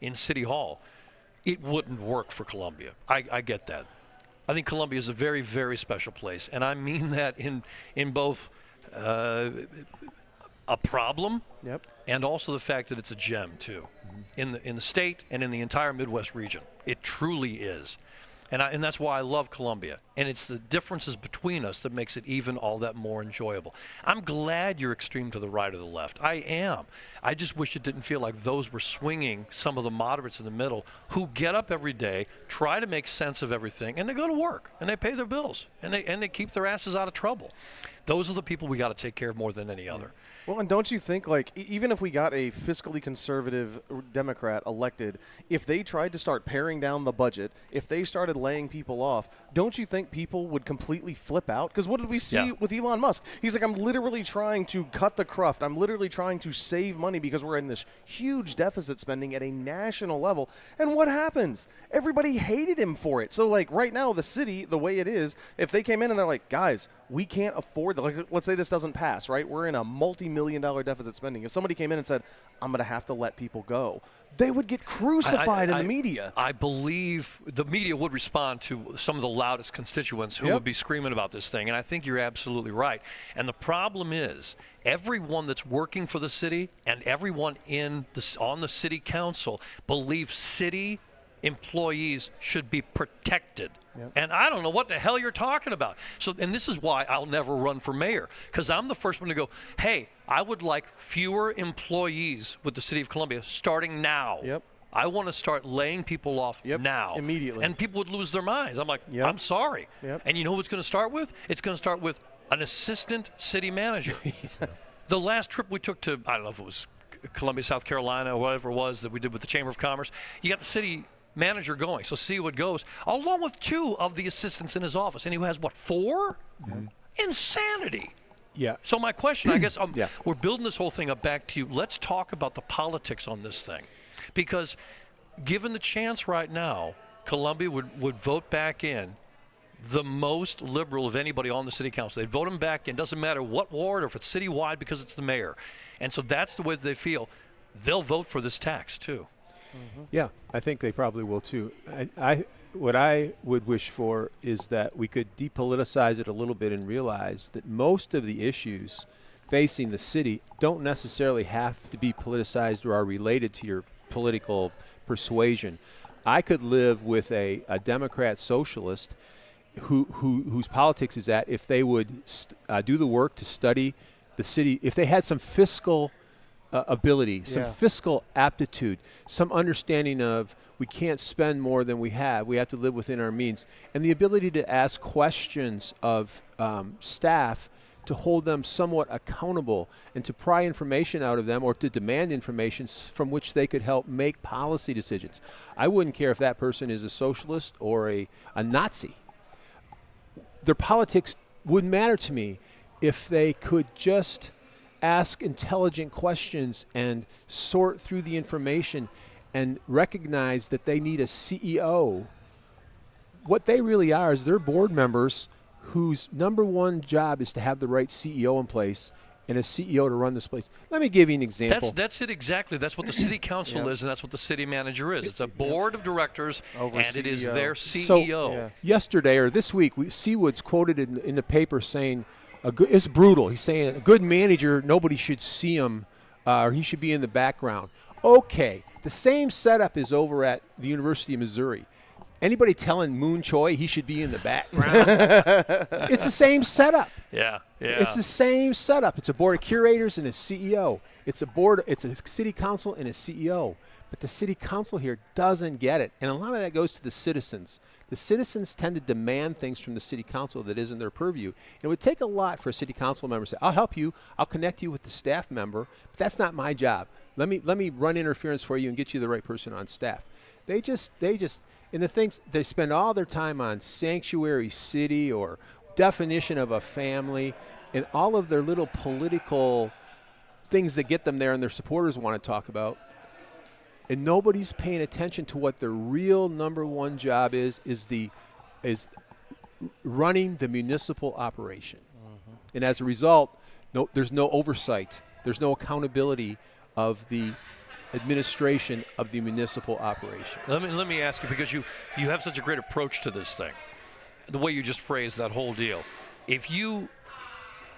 in City Hall, it wouldn't work for Columbia. I get that. I think Columbia is a very, very special place, and I mean that in both a problem and also the fact that it's a gem too, in the state and in the entire Midwest region. It truly is, and that's why I love Columbia. And it's the differences between us that makes it even all that more enjoyable. I'm glad you're extreme to the right or the left. I am. I just wish it didn't feel like those were swinging some of the moderates in the middle who get up every day, try to make sense of everything, and they go to work, and they pay their bills, and they keep their asses out of trouble. Those are the people we got to take care of more than any other. Well, and don't you think, even if we got a fiscally conservative Democrat elected, if they tried to start paring down the budget, if they started laying people off, don't you think people would completely flip out? Because what did we see with Elon Musk? He's like, I'm literally trying to cut the cruft. I'm literally trying to save money because we're in this huge deficit spending at a national level. And what happens? Everybody hated him for it. So, right now, the city, the way it is, if they came in and they're like, guys, we can't afford that. Let's say this doesn't pass, right? We're in a multi-million-dollar deficit spending. If somebody came in and said, I'm going to have to let people go, they would get crucified in the media. I believe the media would respond to some of the loudest constituents who would be screaming about this thing, and I think you're absolutely right. And the problem is, everyone that's working for the city and everyone on the city council believes city employees should be protected. And I don't know what the hell you're talking about. And this is why I'll never run for mayor, because I'm the first one to go, hey, I would like fewer employees with the city of Columbia starting now. I want to start laying people off now. Immediately. And people would lose their minds. I'm like, I'm sorry. And you know who it's going to start with? It's going to start with an assistant city manager. The last trip we took to, I don't know if it was Columbia, South Carolina, or whatever it was that we did with the Chamber of Commerce, you got the city manager going, so see what goes, along with 2 of the assistants in his office. And he has, what, 4? Mm-hmm. Insanity. Yeah. So my question, I guess, we're building this whole thing up back to you. Let's talk about the politics on this thing. Because given the chance right now, Columbia would vote back in the most liberal of anybody on the city council. They'd vote him back in. Doesn't matter what ward or if it's citywide, because it's the mayor. And so that's the way that they feel. They'll vote for this tax, too. Mm-hmm. Yeah, I think they probably will, too. What I would wish for is that we could depoliticize it a little bit and realize that most of the issues facing the city don't necessarily have to be politicized or are related to your political persuasion. I could live with a Democrat socialist whose politics is that if they would do the work to study the city, if they had some fiscal ability, some fiscal aptitude, some understanding of we can't spend more than we have to live within our means, and the ability to ask questions of staff to hold them somewhat accountable and to pry information out of them or to demand information from which they could help make policy decisions. I wouldn't care if that person is a socialist or a Nazi. Their politics wouldn't matter to me if they could just ask intelligent questions and sort through the information and recognize that they need a CEO. What they really are is they're board members whose number one job is to have the right CEO in place and a CEO to run this place. Let me give you an example. That's it exactly. That's what the city council is, and that's what the city manager is. It's a board of directors, and it is their CEO. So, yesterday or this week, Seawood's quoted in the paper saying, it's brutal. He's saying a good manager, nobody should see him, or he should be in the background. Okay, the same setup is over at the University of Missouri. Anybody telling Moon Choi he should be in the background? It's the same setup. Yeah. It's the same setup. It's a board of curators and a CEO. It's a city council and a CEO. But the city council here doesn't get it. And a lot of that goes to the citizens. The citizens tend to demand things from the city council that isn't their purview. It would take a lot for a city council member to say, I'll help you, I'll connect you with the staff member, but that's not my job. Let me run interference for you and get you the right person on staff. They just and the things they spend all their time on sanctuary city or definition of a family and all of their little political things that get them there and their supporters want to talk about. And nobody's paying attention to what their real number one job is running the municipal operation. Mm-hmm. And as a result, there's no oversight. There's no accountability of the administration of the municipal operation. Let me ask you, because you have such a great approach to this thing, the way you just phrased that whole deal. If you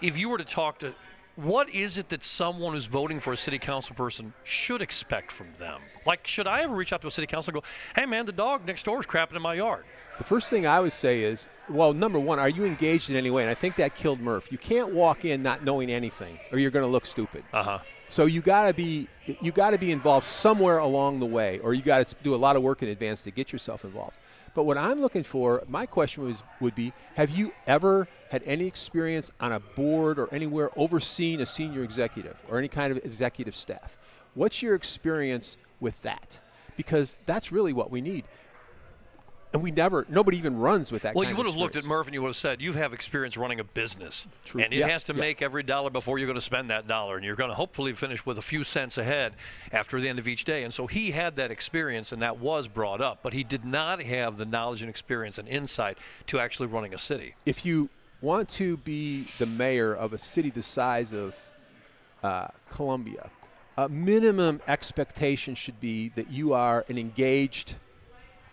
were to talk to, what is it that someone who's voting for a city council person should expect from them? Like, should I ever reach out to a city council and go, hey man, the dog next door is crapping in my yard? The first thing I would say is, well, number one, are you engaged in any way? And I think that killed Murph. You can't walk in not knowing anything, or you're going to look stupid. So you got to be involved somewhere along the way, or you got to do a lot of work in advance to get yourself involved. But what I'm looking for, my question would be, have you ever had any experience on a board or anywhere overseeing a senior executive or any kind of executive staff? What's your experience with that? Because that's really what we need. And nobody even runs with that kind of experience. Well, you would have looked at Murph and you would have said, you have experience running a business. True. And it has to make every dollar before you're going to spend that dollar. And you're going to hopefully finish with a few cents ahead after the end of each day. And so he had that experience, and that was brought up. But he did not have the knowledge and experience and insight to actually running a city. If you want to be the mayor of a city the size of Columbia, a minimum expectation should be that you are an engaged,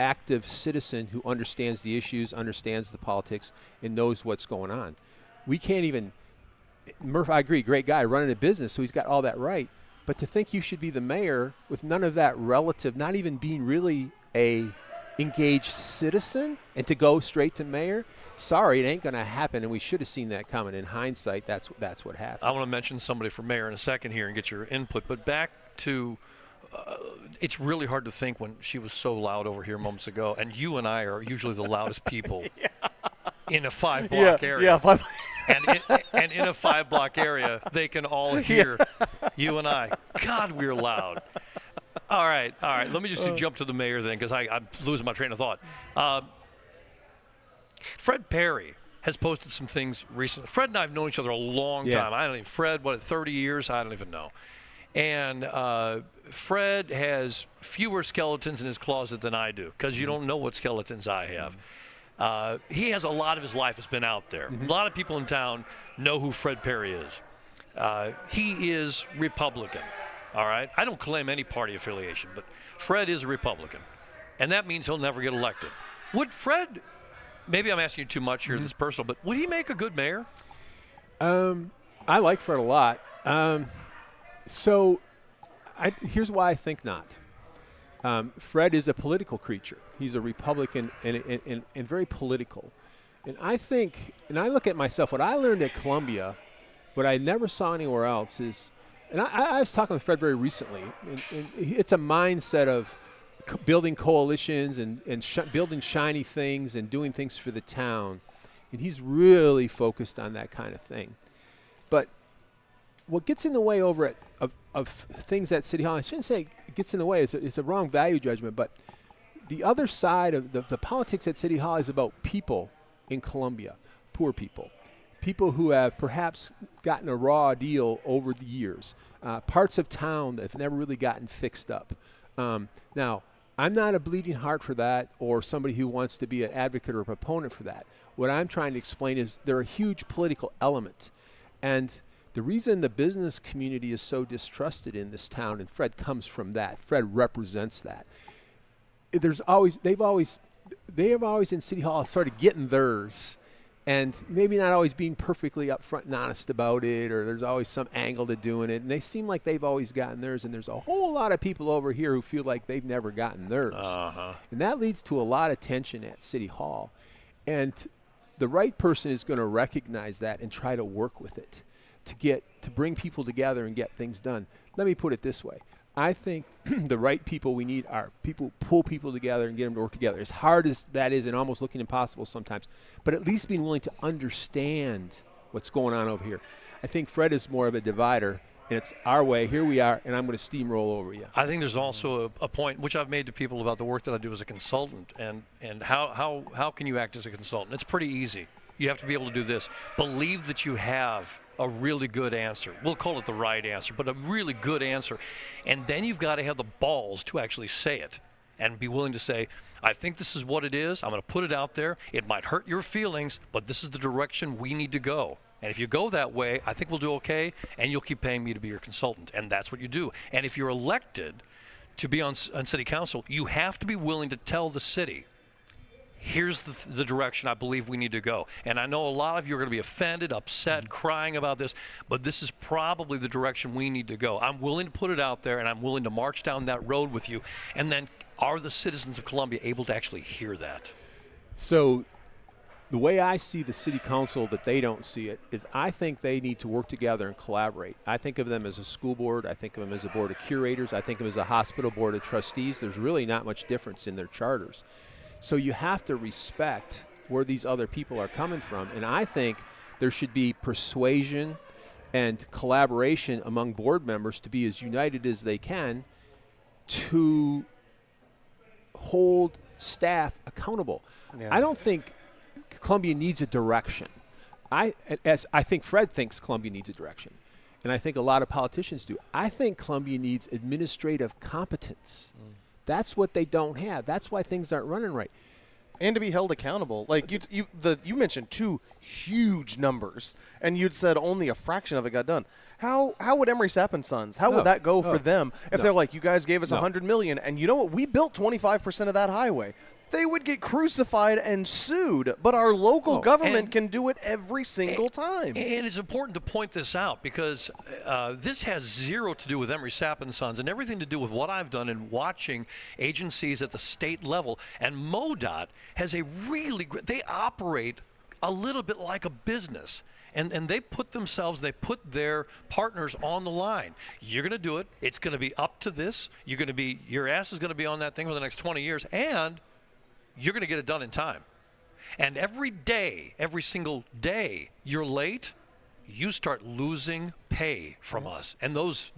active citizen who understands the issues, understands the politics, and knows what's going on. We can't even – Murph, I agree, great guy, running a business, so he's got all that right. But to think you should be the mayor with none of that relative, not even being really a engaged citizen, and to go straight to mayor, sorry, it ain't going to happen, and we should have seen that coming. In hindsight, that's what happened. I want to mention somebody for mayor in a second here and get your input, but back to – it's really hard to think when she was so loud over here moments ago, and you and I are usually the loudest people in a 5-block area. Yeah, and in a 5-block area, they can all hear you and I. God, we're loud. All right. Let me just jump to the mayor thing because I'm losing my train of thought. Fred Perry has posted some things recently. Fred and I have known each other a long time. I don't even, Fred, 30 years? I don't even know. And Fred has fewer skeletons in his closet than I do because you don't know what skeletons I have. He has a lot of his life has been out there. A lot of people in town know who Fred Perry is. He is Republican, all right? I don't claim any party affiliation, but Fred is a Republican, and that means he'll never get elected. Would Fred, maybe I'm asking you too much here, this personal, but would he make a good mayor? I like Fred a lot. Here's why I think not. Fred is a political creature. He's a Republican and very political. And I think, and I look at myself, what I learned at Columbia, what I never saw anywhere else is, and I was talking with Fred very recently, and it's a mindset of building coalitions and building shiny things and doing things for the town. And he's really focused on that kind of thing. But what gets in the way over at of things at City Hall, I shouldn't say it gets in the way, it's a wrong value judgment, but the other side of the politics at City Hall is about people in Columbia, poor people who have perhaps gotten a raw deal over the years, parts of town that have never really gotten fixed up. Now, I'm not a bleeding heart for that or somebody who wants to be an advocate or a proponent for that. What I'm trying to explain is they're a huge political element. And the reason the business community is so distrusted in this town, and Fred comes from that, Fred represents that. They have always in City Hall sort of getting theirs, and maybe not always being perfectly upfront and honest about it, or there's always some angle to doing it, and they seem like they've always gotten theirs, and there's a whole lot of people over here who feel like they've never gotten theirs. And that leads to a lot of tension at City Hall. And the right person is going to recognize that and try to work with it to bring people together and get things done. Let me put it this way. I think the right people we need are people who pull people together and get them to work together. As hard as that is and almost looking impossible sometimes, but at least being willing to understand what's going on over here. I think Fred is more of a divider, and it's our way. Here we are, and I'm going to steamroll over you. I think there's also a point, which I've made to people about the work that I do as a consultant, and how can you act as a consultant? It's pretty easy. You have to be able to do this. Believe that you have a really good answer. We'll call it the right answer, but a really good answer. And then you've got to have the balls to actually say it and be willing to say, I think this is what it is. I'm going to put it out there. It might hurt your feelings, but this is the direction we need to go. And if you go that way, I think we'll do okay, and you'll keep paying me to be your consultant. And that's what you do. And if you're elected to be on city council, you have to be willing to tell the city, here's the direction I believe we need to go. And I know a lot of you are going to be offended, upset, crying about this, but this is probably the direction we need to go. I'm willing to put it out there, and I'm willing to march down that road with you. And then are the citizens of Columbia able to actually hear that? So the way I see the city council that they don't see it is I think they need to work together and collaborate. I think of them as a school board. I think of them as a board of curators. I think of them as a hospital board of trustees. There's really not much difference in their charters. So you have to respect where these other people are coming from. And I think there should be persuasion and collaboration among board members to be as united as they can to hold staff accountable. Yeah. I don't think Columbia needs a direction. I think Fred thinks Columbia needs a direction. And I think a lot of politicians do. I think Columbia needs administrative competence. That's what they don't have. That's why things aren't running right. And to be held accountable. Like you mentioned 2 huge numbers, and you'd said only a fraction of it got done. How would Emery Sapp & Sons? How would that go for them if they're like, you guys gave us $100 million, and you know what? We built 25% of that highway. They would get crucified and sued, but our local government can do it every single time. And it's important to point this out because this has zero to do with Emery Sapp & Sons and everything to do with what I've done in watching agencies at the state level. And MoDOT has a really great, they operate a little bit like a business. And they put their partners on the line. You're going to do it. It's going to be up to this. Your ass is going to be on that thing for the next 20 years. And you're going to get it done in time. And every day, every single day you're late, you start losing pay from us. And those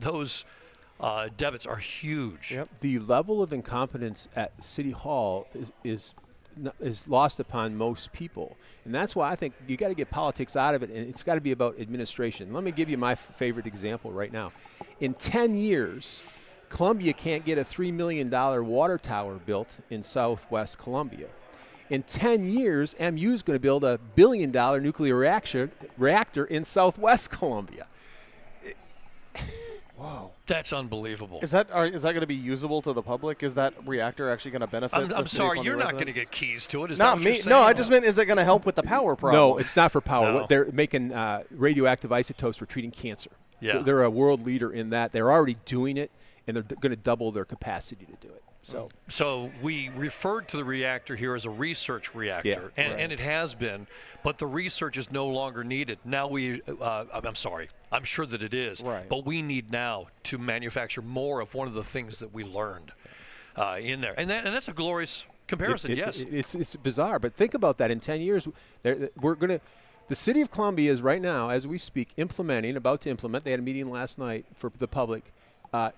debits are huge. Yep. The level of incompetence at City Hall is lost upon most people. And that's why I think you got to get politics out of it, and it's got to be about administration. Let me give you my favorite example right now. In 10 years, Columbia can't get a $3 million water tower built in southwest Columbia. In 10 years, MU is going to build a $1 billion nuclear reactor in southwest Columbia. Wow. That's unbelievable. Is that going to be usable to the public? Is that reactor actually going to benefit the I'm city sorry, of you're Columbia not going to residents? get keys to it. Is Not that what me. you're saying? No, I just meant, is it going to help with the power problem? No, it's not for power. No. They're making radioactive isotopes for treating cancer. Yeah. They're a world leader in that. They're already doing it, and they're going to double their capacity to do it. So we referred to the reactor here as a research reactor, and it has been, but the research is no longer needed. Now I'm sorry, I'm sure that it is, but we need now to manufacture more of one of the things that we learned in there. And that's a glorious comparison, yes. It's bizarre, but think about that. In 10 years, the city of Columbia is right now, as we speak, about to implement, they had a meeting last night for the public,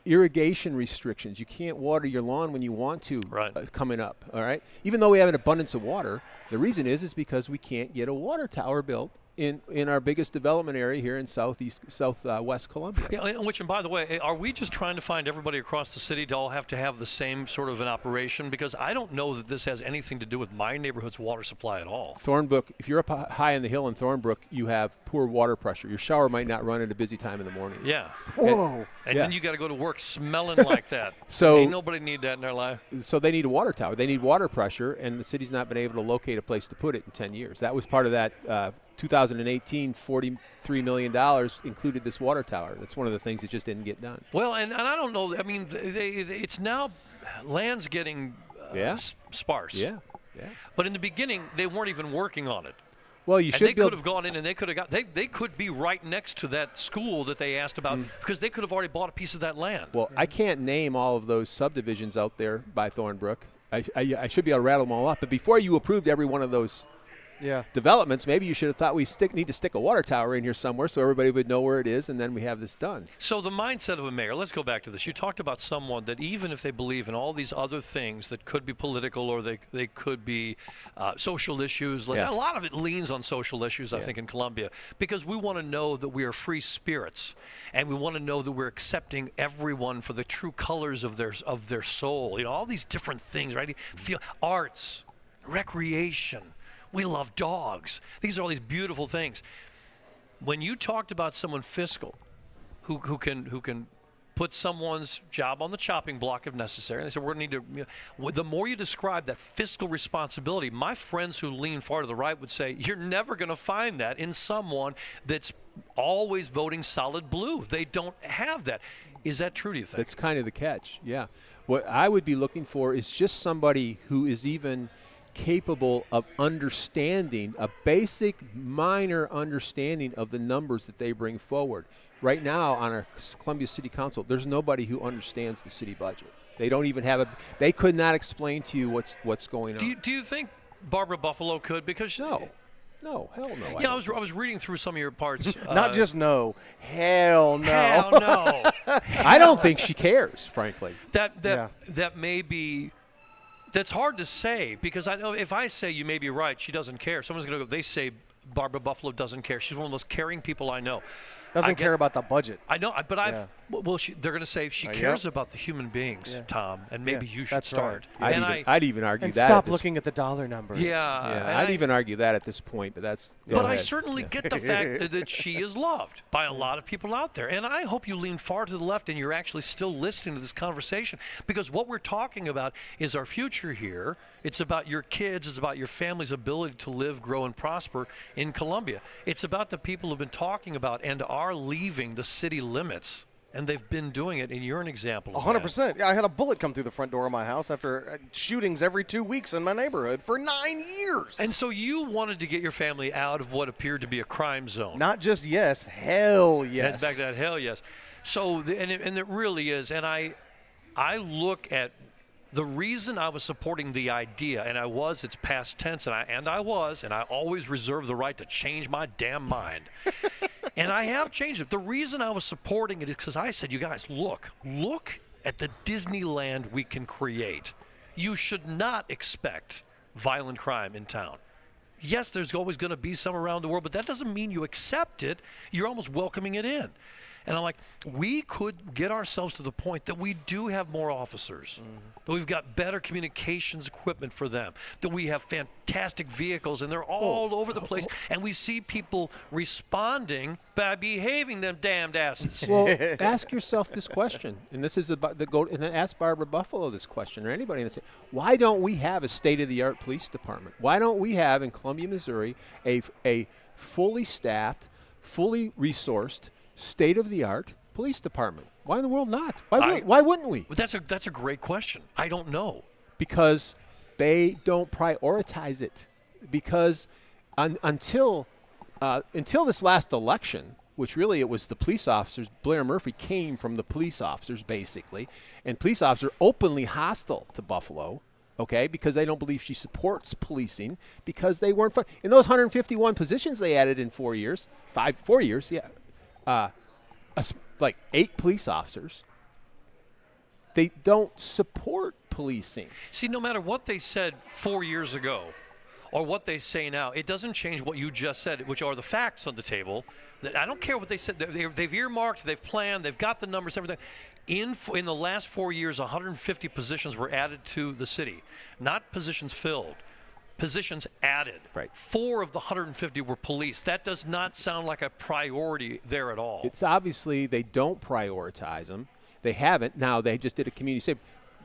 irrigation restrictions. You can't water your lawn when you want to coming up, all right? Even though we have an abundance of water, the reason is because we can't get a water tower built in our biggest development area here in southwest Columbia. Yeah, and by the way, are we just trying to find everybody across the city to all have to have the same sort of an operation? Because I don't know that this has anything to do with my neighborhood's water supply at all. Thornbrook, if you're up high in the hill in Thornbrook, you have poor water pressure. Your shower might not run at a busy time in the morning. Yeah. Whoa. And then you got to go to work smelling like that. So ain't nobody need that in their life. So they need a water tower. They need water pressure, and the city's not been able to locate a place to put it in 10 years. That was part of that 2018, $43 million included this water tower. That's one of the things that just didn't get done. Well, and I don't know. I mean, it's now land's getting sparse. Yeah. But in the beginning, they weren't even working on it. Well, you should They could have gone in and they could have got. They could be right next to that school that they asked about because they could have already bought a piece of that land. Well, I can't name all of those subdivisions out there by Thornbrook. I should be able to rattle them all up. But before you approved every one of those developments, maybe you should have thought we need to stick a water tower in here somewhere so everybody would know where it is, and then we have this done. So the mindset of a mayor, let's go back to this. You talked about someone that even if they believe in all these other things that could be political or they could be social issues, a lot of it leans on social issues, I think, in Columbia, because we want to know that we are free spirits, and we want to know that we're accepting everyone for the true colors of their soul. You know, all these different things, right? Feel arts, recreation. We love dogs. These are all these beautiful things. When you talked about someone fiscal, who can put someone's job on the chopping block if necessary, they said we're going to need to. The more you describe that fiscal responsibility, my friends who lean far to the right would say you're never going to find that in someone that's always voting solid blue. They don't have that. Is that true, do you think? That's kind of the catch. Yeah. What I would be looking for is just somebody who is even capable of understanding a basic minor understanding of the numbers that they bring forward. Right now on our Columbia City Council, there's nobody who understands the city budget. They don't even have they could not explain to you what's going on. Do you think Barbara Buffalo could? Because no, hell no. Yeah, I was reading through some of your parts. Not just no, hell no. Hell no. I don't think she cares, frankly. That may be. That's hard to say because I know if I say you may be right, she doesn't care. Someone's going to go, they say Barbara Buffalo doesn't care. She's one of those caring people I know. Doesn't care about the budget. I know, but they're going to say she cares about the human beings, Tom, and maybe you should start. Right. I'd even argue and that. Stop looking at the dollar numbers. I'd even argue that at this point, but that's. But I certainly get the fact that she is loved by a lot of people out there, and I hope you lean far to the left and you're actually still listening to this conversation because what we're talking about is our future here. It's about your kids. It's about your family's ability to live, grow, and prosper in Columbia. It's about the people who've been talking about and are leaving the city limits, and they've been doing it, and you're an example of 100%. Yeah, I had a bullet come through the front door of my house after shootings every 2 weeks in my neighborhood for 9 years. And so you wanted to get your family out of what appeared to be a crime zone. Not just yes, hell yes. Back to that hell yes. So, and it really is, and I look at The reason I was supporting the idea, and it's past tense, and I always reserve the right to change my damn mind. And I have changed it. The reason I was supporting it is because I said, you guys, look at the Disneyland we can create. You should not expect violent crime in town. Yes, there's always going to be some around the world, but that doesn't mean you accept it. You're almost welcoming it in. And I'm like, we could get ourselves to the point that we do have more officers, that we've got better communications equipment for them, that we have fantastic vehicles, and they're all over the place, and we see people responding by behaving them damned asses. Well, ask yourself this question, and this is about and ask Barbara Buffalo this question, or anybody, and say, why don't we have a state-of-the-art police department? Why don't we have in Columbia, Missouri, a fully staffed, fully resourced, state-of-the-art police department? Why in the world not? Why wouldn't we? That's a great question. I don't know. Because they don't prioritize it. Because until this last election, which really it was the police officers, Blair Murphy came from the police officers basically, and police officers are openly hostile to Buffalo. Okay, because they don't believe she supports policing, because they weren't in those 151 positions they added in 4 years, 4 years, yeah. Like 8 police officers, they don't support policing. See, no matter what they said 4 years ago or what they say now, it doesn't change what you just said, which are the facts on the table. That I don't care what they said. They've earmarked, they've planned, they've got the numbers, everything. In the last 4 years, 150 positions were added to the city, not positions filled. Positions added. Right. 4 of the 150 were police. That does not sound like a priority there at all. It's obviously they don't prioritize them. They haven't. Now they just did a community survey.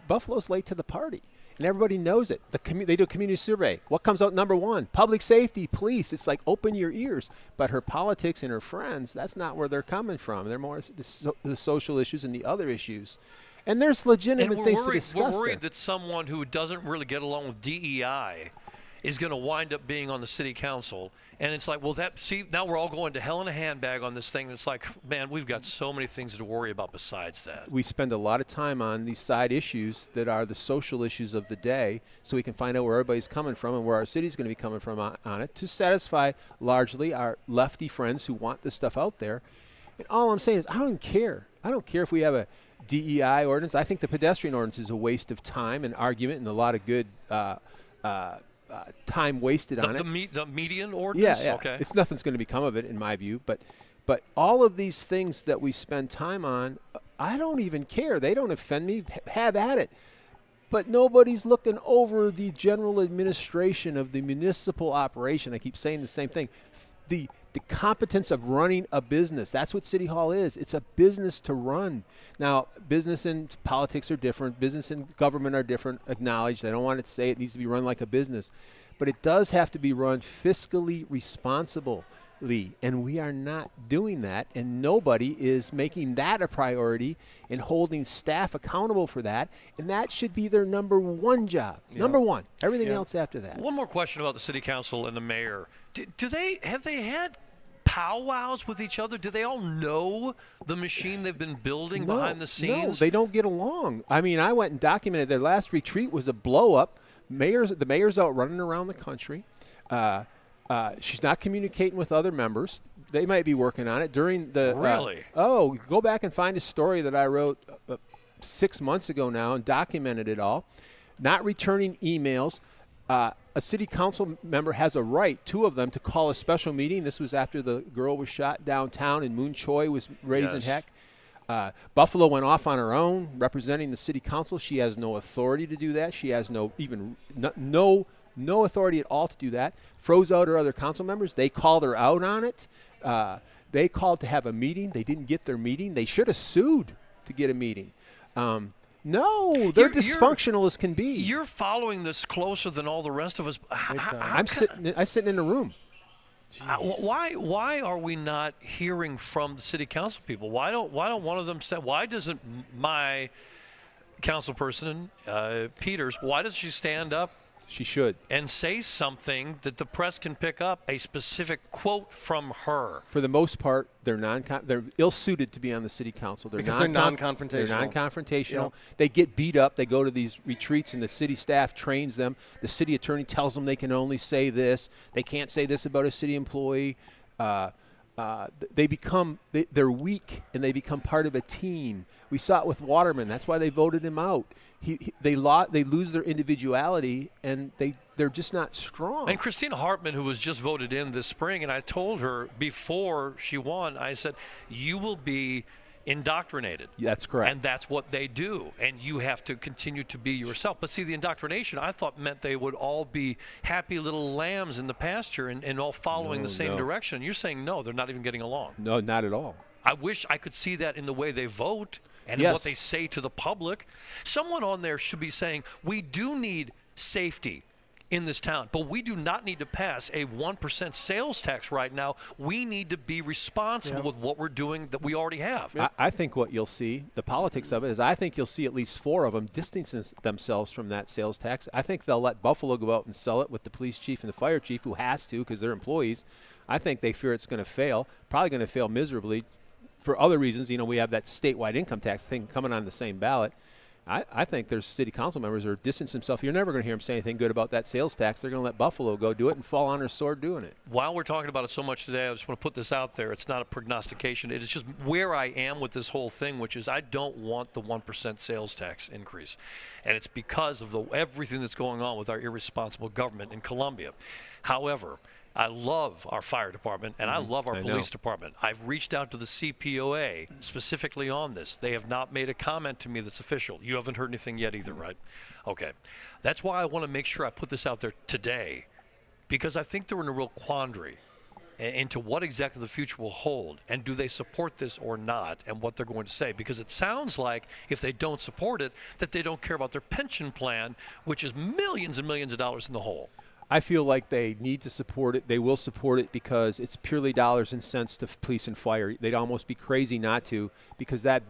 Buffalo's late to the party, and everybody knows it. They do a community survey. What comes out number 1? Public safety, police. It's like open your ears. But her politics and her friends, that's not where they're coming from. They're more the social issues and the other issues. And there's legitimate things to discuss. We're worried that someone who doesn't really get along with DEI is going to wind up being on the city council. And it's like, well, now we're all going to hell in a handbag on this thing. It's like, man, we've got so many things to worry about besides that. We spend a lot of time on these side issues that are the social issues of the day, so we can find out where everybody's coming from and where our city's going to be coming from on it, to satisfy largely our lefty friends who want this stuff out there. And all I'm saying is, I don't even care. I don't care if we have a DEI ordinance. I think the pedestrian ordinance is a waste of time and argument and a lot of good time wasted on it. The median ordinance? Yeah. Okay. Nothing's going to become of it, in my view. But all of these things that we spend time on, I don't even care. They don't offend me. Have at it. But nobody's looking over the general administration of the municipal operation. I keep saying the same thing. The competence of running a business. That's what City Hall is. It's a business to run. Now, business and politics are different. Business and government are different. Acknowledged. I don't want to say it needs to be run like a business. But it does have to be run fiscally responsibly. And we are not doing that. And nobody is making that a priority and holding staff accountable for that. And that should be their number 1 job. Yeah. Number 1. Everything else after that. One more question about the city council and the mayor. Have they had powwows with each other? Do they all know the machine they've been building behind the scenes? No, they don't get along. I mean, I went and documented their last retreat was a blow-up. The mayor's out running around the country. She's not communicating with other members. They might be working on it during the. Really? Go back and find a story that I wrote 6 months ago now and documented it all. Not returning emails. A city council member has a right, 2 of them, to call a special meeting. This was after the girl was shot downtown and Moon Choi was raising heck. Buffalo went off on her own, representing the city council. She has no authority to do that. She has no authority at all to do that. Froze out her other council members. They called her out on it. They called to have a meeting. They didn't get their meeting. They should have sued to get a meeting. No, they're dysfunctional as can be. You're following this closer than all the rest of us. I'm sitting in a room. Why are we not hearing from the city council people? Why don't one of them why doesn't my council person, Peters, why does she stand up She should. And say something that the press can pick up, a specific quote from her. For the most part, they're ill-suited to be on the city council. They're non-confrontational. They're non-confrontational. Yep. They get beat up. They go to these retreats, and the city staff trains them. The city attorney tells them they can only say this. They can't say this about a city employee. They're weak, and they become part of a team. We saw it with Waterman. That's why they voted him out. They lose their individuality, and they're just not strong. And Christina Hartman, who was just voted in this spring, and I told her before she won, I said, you will be indoctrinated. That's correct. And that's what they do. And you have to continue to be yourself. But see, the indoctrination, I thought, meant they would all be happy little lambs in the pasture and all following the same direction. You're saying, no, they're not even getting along. No, not at all. I wish I could see that in the way they vote and in what they say to the public. Someone on there should be saying, we do need safety in this town, but we do not need to pass a 1% sales tax right now. We need to be responsible with what we're doing that we already have. I think what you'll see, the politics of it, is I think you'll see at least 4 of them distance themselves from that sales tax. I think they'll let Buffalo go out and sell it with the police chief and the fire chief, who has to because they're employees. I think they fear it's going to fail, probably going to fail miserably for other reasons. We have that statewide income tax thing coming on the same ballot. I think there's city council members who are distancing themselves. You're never going to hear them say anything good about that sales tax. They're going to let Buffalo go do it and fall on their sword doing it. While we're talking about it so much today, I just want to put this out there. It's not a prognostication. It is just where I am with this whole thing, which is I don't want the 1% sales tax increase. And it's because of everything that's going on with our irresponsible government in Columbia. However, I love our fire department, and I love our police department. I've reached out to the CPOA specifically on this. They have not made a comment to me that's official. You haven't heard anything yet either, right? Okay. That's why I want to make sure I put this out there today, because I think they're in a real quandary into what exactly the future will hold, and do they support this or not, and what they're going to say. Because it sounds like if they don't support it, that they don't care about their pension plan, which is millions and millions of dollars in the hole. I feel like they need to support it. They will support it because it's purely dollars and cents to police and fire. They'd almost be crazy not to, because that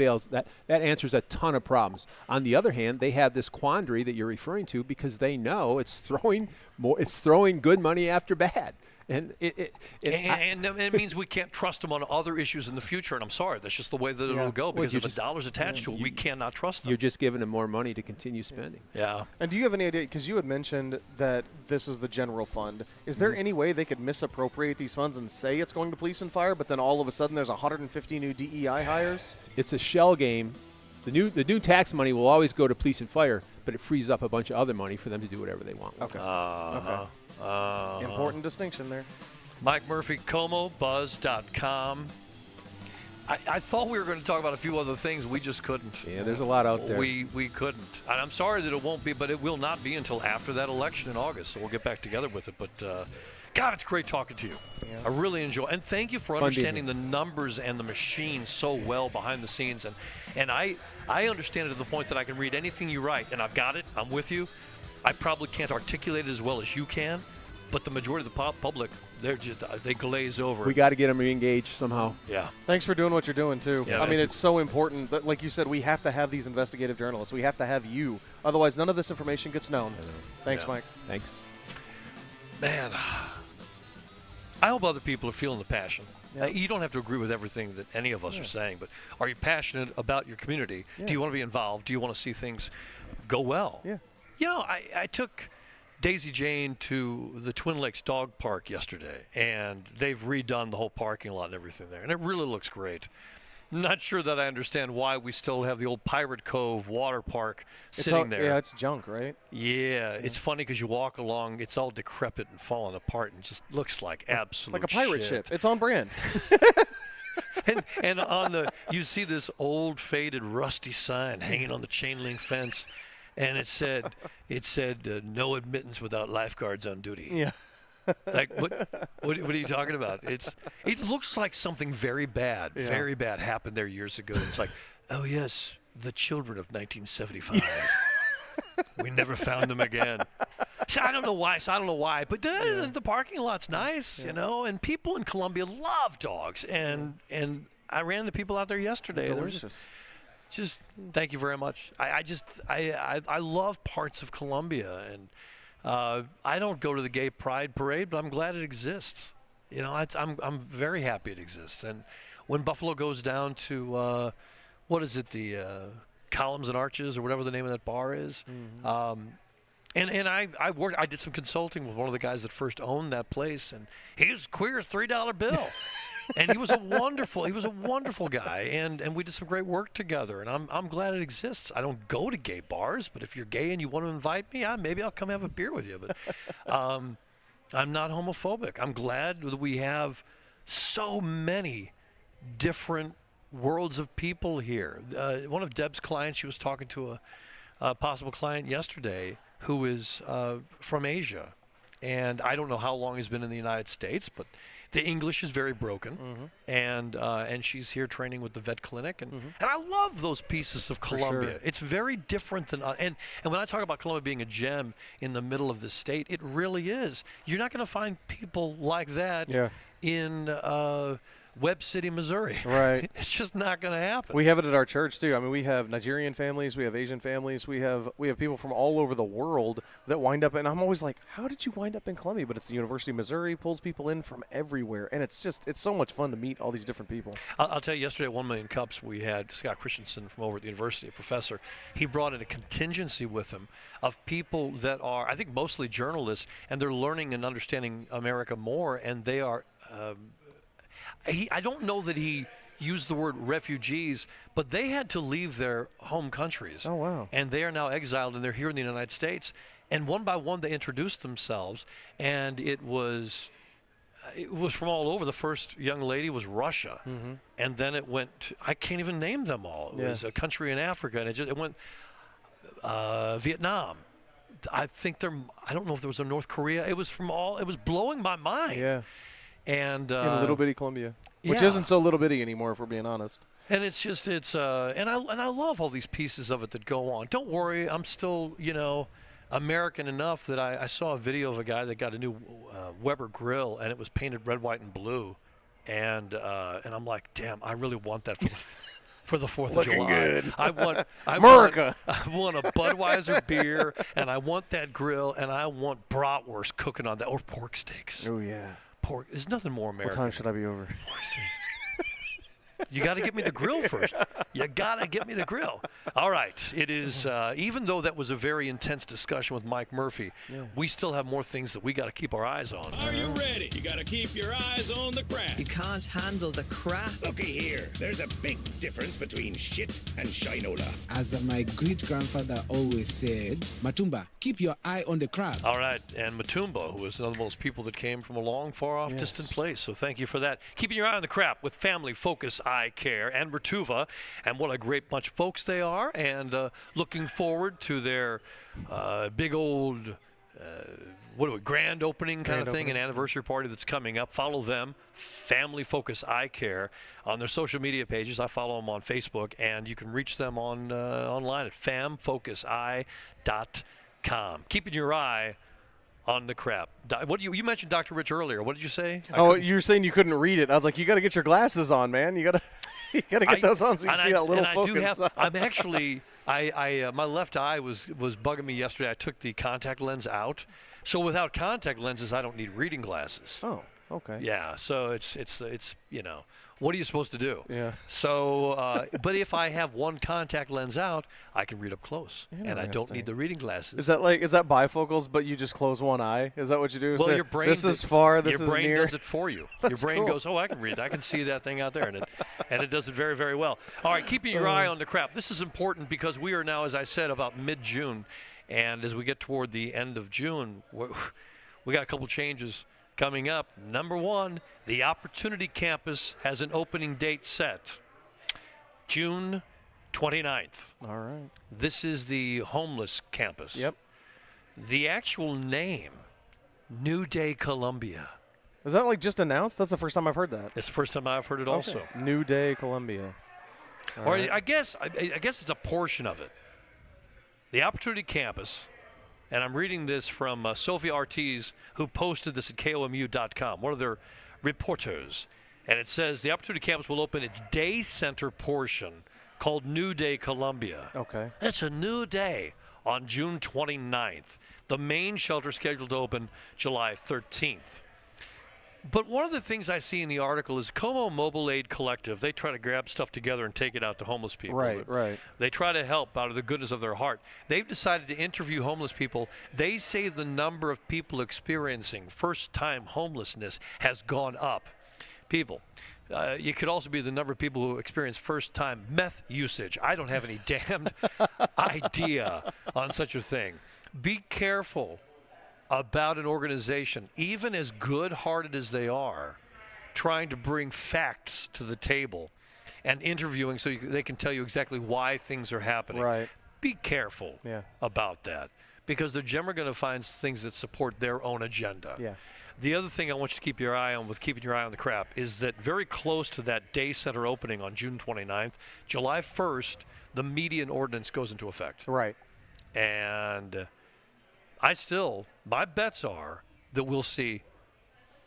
answers a ton of problems. On the other hand, they have this quandary that you're referring to because they know it's throwing good money after bad. And it means we can't trust them on other issues in the future. And I'm sorry, that's just the way that it'll go. Because if a dollar's attached to it, we cannot trust them. You're just giving them more money to continue spending. Yeah. And do you have any idea? Because you had mentioned that this is the general fund. Is there any way they could misappropriate these funds and say it's going to police and fire, but then all of a sudden there's 150 new DEI hires? It's a shell game. The new tax money will always go to police and fire, but it frees up a bunch of other money for them to do whatever they want. Okay. Okay. Important distinction there. Mike Murphy, ComoBuzz.com. I thought we were going to talk about a few other things. We just couldn't. Yeah, there's a lot out there. We couldn't. And I'm sorry that it won't be, but it will not be until after that election in August. So we'll get back together with it. But, God, it's great talking to you. Yeah. I really enjoy it. And thank you for understanding the numbers and the machine so well behind the scenes. And I understand it to the point that I can read anything you write. And I've got it. I'm with you. I probably can't articulate it as well as you can. But the majority of the public, they glaze over. We got to get them re-engaged somehow. Yeah. Thanks for doing what you're doing, too. Yeah, I mean, it's so important that, like you said, we have to have these investigative journalists. We have to have you. Otherwise, none of this information gets known. Thanks, Mike. Thanks. Man, I hope other people are feeling the passion. Yeah. You don't have to agree with everything that any of us are saying, but are you passionate about your community? Yeah. Do you want to be involved? Do you want to see things go well? Yeah. You know, I took Daisy Jane to the Twin Lakes Dog Park yesterday, and they've redone the whole parking lot and everything there, and it really looks great. I'm not sure that I understand why we still have the old Pirate Cove water park sitting there. Yeah, it's junk, right? Yeah, it's funny because you walk along, it's all decrepit and falling apart, and just looks like absolute like a pirate shit. ship. It's on brand. and on you see this old, faded, rusty sign hanging on the chain link fence. And it said, no admittance without lifeguards on duty. Yeah. Like, what are you talking about? It looks like something very bad happened there years ago. It's like, oh, yes, the children of 1975. We never found them again. So I don't know why. But the parking lot's nice, you know, and people in Columbia love dogs. And I ran into people out there yesterday. Delicious. Just thank you very much. I love parts of Columbia, and I don't go to the Gay Pride Parade, but I'm glad it exists. You know, I'm very happy it exists. And when Buffalo goes down to, what is it, the Columns and Arches or whatever the name of that bar is, and I did some consulting with one of the guys that first owned that place, and he was queer as $3 bill. And he was a wonderful guy, and we did some great work together, and I'm glad it exists. I don't go to gay bars, but if you're gay and you want to invite me, maybe I'll come have a beer with you. But I'm not homophobic. I'm glad that we have so many different worlds of people here. One of Deb's clients, she was talking to a possible client yesterday who is from Asia, and I don't know how long he's been in the United States, but the English is very broken, and she's here training with the vet clinic, and I love those pieces of Columbia. Sure. It's very different than and when I talk about Columbia being a gem in the middle of the state, it really is. You're not going to find people like that in Webb City, Missouri. Right. It's just not going to happen. We have it at our church too. I mean, we have Nigerian families, we have Asian families, we have people from all over the world that wind up, and I'm always like, how did you wind up in Columbia? But it's the University of Missouri, pulls people in from everywhere, and it's so much fun to meet all these different people. I'll tell you, yesterday at 1 Million Cups, we had Scott Christensen from over at the university, a professor. He brought in a contingency with him of people that are, I think, mostly journalists, and they're learning and understanding America more, and they are I don't know that he used the word refugees, but they had to leave their home countries. Oh, wow. And they are now exiled, and they're here in the United States. And one by one, they introduced themselves, and it was from all over. The first young lady was Russia, and then it went to, I can't even name them all. It was a country in Africa, and it went Vietnam. I don't know if there was a North Korea. It was blowing my mind. Yeah. And in little bitty Columbia, which isn't so little bitty anymore, if we're being honest. And and I love all these pieces of it that go on. Don't worry, I'm still American enough that I saw a video of a guy that got a new Weber grill, and it was painted red, white, and blue, and I'm like, damn, I really want that for the 4th of July. Looking good. I want a Budweiser beer, and I want that grill, and I want bratwurst cooking on that, or pork steaks. Oh yeah. Pork. There's nothing more American. What time should I be over? You got to get me the grill first. You got to get me the grill. All right. It is, even though that was a very intense discussion with Mike Murphy, we still have more things that we got to keep our eyes on. Are you ready? You got to keep your eyes on the crap. You can't handle the crap. Looky here. There's a big difference between shit and shinola. As my great-grandfather always said, Matumba, keep your eye on the crab. All right. And Matumba, who is one of those people that came from a long, far-off, distant place. So thank you for that. Keeping your eye on the crap with Family Focus Eye Care and Retuva, and what a great bunch of folks they are, and looking forward to their big old grand opening kind of thing, an anniversary party that's coming up. Follow them, Family Focus Eye Care, on their social media pages. I follow them on Facebook, and you can reach them online at famfocuseye.com. Keeping your eye on the crap. You mentioned Dr. Rich earlier. What did you say? You were saying you couldn't read it. I was like, you got to get your glasses on, man. You got to get those on so you can see that little focus. I'm actually my left eye was bugging me yesterday. I took the contact lens out. So without contact lenses, I don't need reading glasses. Oh, okay. Yeah, so it's what are you supposed to do? Yeah. So, but if I have one contact lens out, I can read up close, and I don't need the reading glasses. Is that bifocals, but you just close one eye? Is that what you do? Well, your brain. This is far. This is near. Your brain does it for you. Your brain goes, oh, I can read. I can see that thing out there, and it does it very, very well. All right, keeping your eye on the crap. This is important because we are now, as I said, about mid-June, and as we get toward the end of June, we got a couple changes coming up. Number one, the Opportunity Campus has an opening date set, June 29th. All right. This is the homeless campus. Yep. The actual name, New Day Columbia. Is that just announced? That's the first time I've heard that. It's the first time I've heard it also. New Day Columbia. All right. I guess it's a portion of it. The Opportunity Campus. And I'm reading this from Sophie Ortiz, who posted this at KOMU.com, one of their reporters. And it says the Opportunity Campus will open its day center portion called New Day Columbia. Okay. It's a new day on June 29th. The main shelter scheduled to open July 13th. But one of the things I see in the article is Como Mobile Aid Collective. They try to grab stuff together and take it out to homeless people. Right. They try to help out of the goodness of their heart. They've decided to interview homeless people. They say the number of people experiencing first-time homelessness has gone up. People. It could also be the number of people who experience first-time meth usage. I don't have any damned idea on such a thing. Be careful about an organization, even as good-hearted as they are, trying to bring facts to the table and interviewing so they can tell you exactly why things are happening. Right. Be careful about that, because they're generally going to find things that support their own agenda. Yeah. The other thing I want you to keep your eye on with keeping your eye on the crap is that very close to that day center opening on June 29th, July 1st, the median ordinance goes into effect. Right. And my bets are that we'll see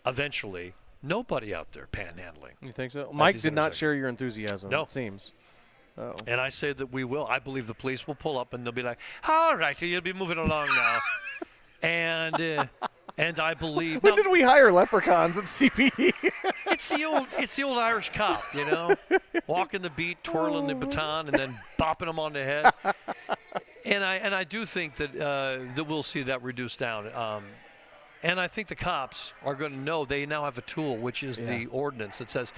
eventually nobody out there panhandling. You think so? Mike did not share your enthusiasm, it seems. Oh. And I say that we will. I believe the police will pull up and they'll be like, all right, you'll be moving along now. And I believe. When did we hire leprechauns at CPD? It's the old Irish cop, walking the beat, twirling the baton, and then bopping them on the head. And I do think that we'll see that reduced down. And I think the cops are going to know they now have a tool, which is the ordinance that says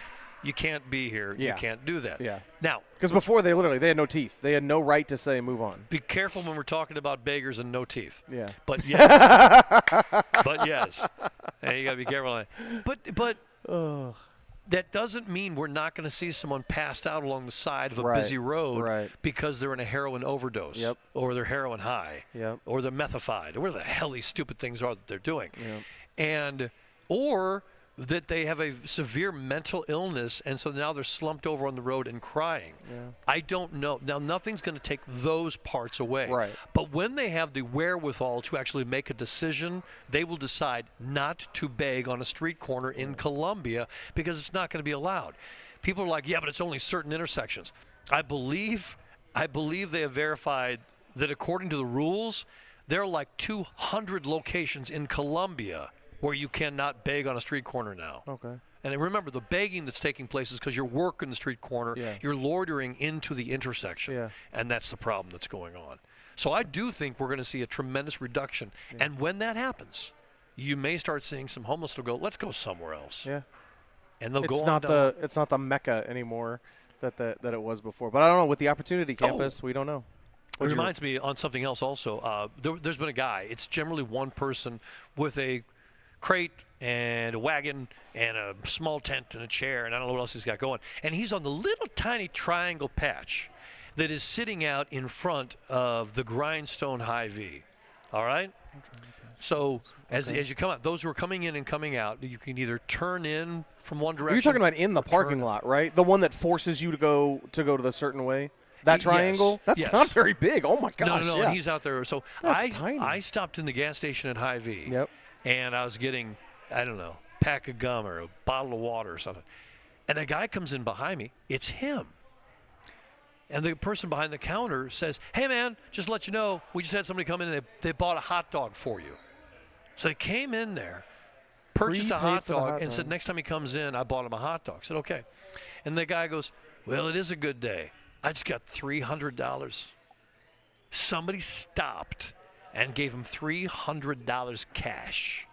you can't be here, you can't do that. Yeah. Now, because before they had no teeth. They had no right to say move on. Be careful when we're talking about beggars and no teeth. Yeah. But yes. And you got to be careful on that. But that doesn't mean we're not going to see someone passed out along the side of a busy road because they're in a heroin overdose or they're heroin high or they're methified or whatever the hell these stupid things are that they're doing. Or that they have a severe mental illness and so now they're slumped over on the road and crying. I don't know. Now, nothing's going to take those parts away. Right. But when they have the wherewithal to actually make a decision, they will decide not to beg on a street corner in Columbia because it's not going to be allowed. People are like, yeah, but it's only certain intersections. I believe they have verified that according to the rules, there are like 200 locations in Columbia where you cannot beg on a street corner now. Okay. And remember, the begging that's taking place is because you're working the street corner, you're loitering into the intersection, and that's the problem that's going on. So I do think we're going to see a tremendous reduction. And when that happens, you may start seeing some homeless will go, let's go somewhere else. Yeah. And they'll it's go not on it's not the Mecca anymore that it was before. But I don't know, with the Opportunity Campus, we don't know. It reminds me on something else also. There's been a guy. It's generally one person with a crate and a wagon and a small tent and a chair, and I don't know what else he's got going. And he's on the little tiny triangle patch that is sitting out in front of the Grindstone Hy-Vee. All right? So as you come out, those who are coming in and coming out, you can either turn in from one direction. You're talking about in the parking lot, right? The one that forces you to go the certain way? That triangle? That's not very big. Oh, my gosh. No, and he's out there. So That's tiny. I stopped in the gas station at Hy-Vee. Yep. And I was getting, I don't know, a pack of gum or a bottle of water or something. And a guy comes in behind me. It's him. And the person behind the counter says, hey, man, just to let you know, we just had somebody come in and they bought a hot dog for you. So they came in there, purchased a hot dog, and said next time he comes in, I bought him a hot dog. I said, okay. And the guy goes, well, it is a good day. I just got $300. Somebody stopped and gave him $300 cash.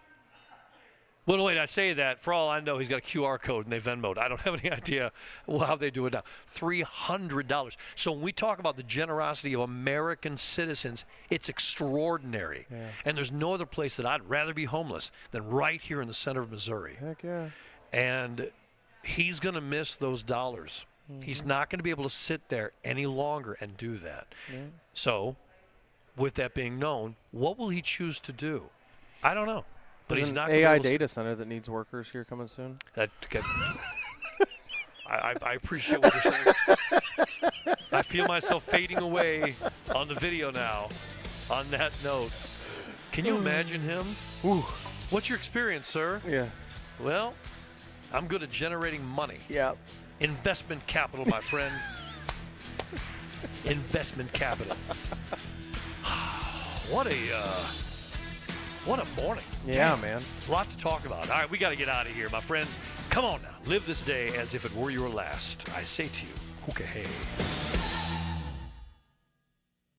Well, wait, I say that. For all I know, he's got a QR code and they Venmo'd. I don't have any idea how they do it now. $300. So when we talk about the generosity of American citizens, it's extraordinary. Yeah. And there's no other place that I'd rather be homeless than right here in the center of Missouri. Heck yeah. And he's going to miss those dollars. Mm-hmm. He's not going to be able to sit there any longer and do that. Yeah. So with that being known, what will he choose to do? I don't know. But there's he's not an AI data center that needs workers here coming soon. I appreciate what you're saying. I feel myself fading away on the video now. On that note, can you imagine him? Ooh. What's your experience, sir? Yeah. Well, I'm good at generating money. Yeah. Investment capital, my friend. Investment capital. What a What a morning. Yeah, Damn. man. A lot to talk about. All right, we got to get out of here, my friends. Come on now. Live this day as if it were your last. I say to you, hookah hey.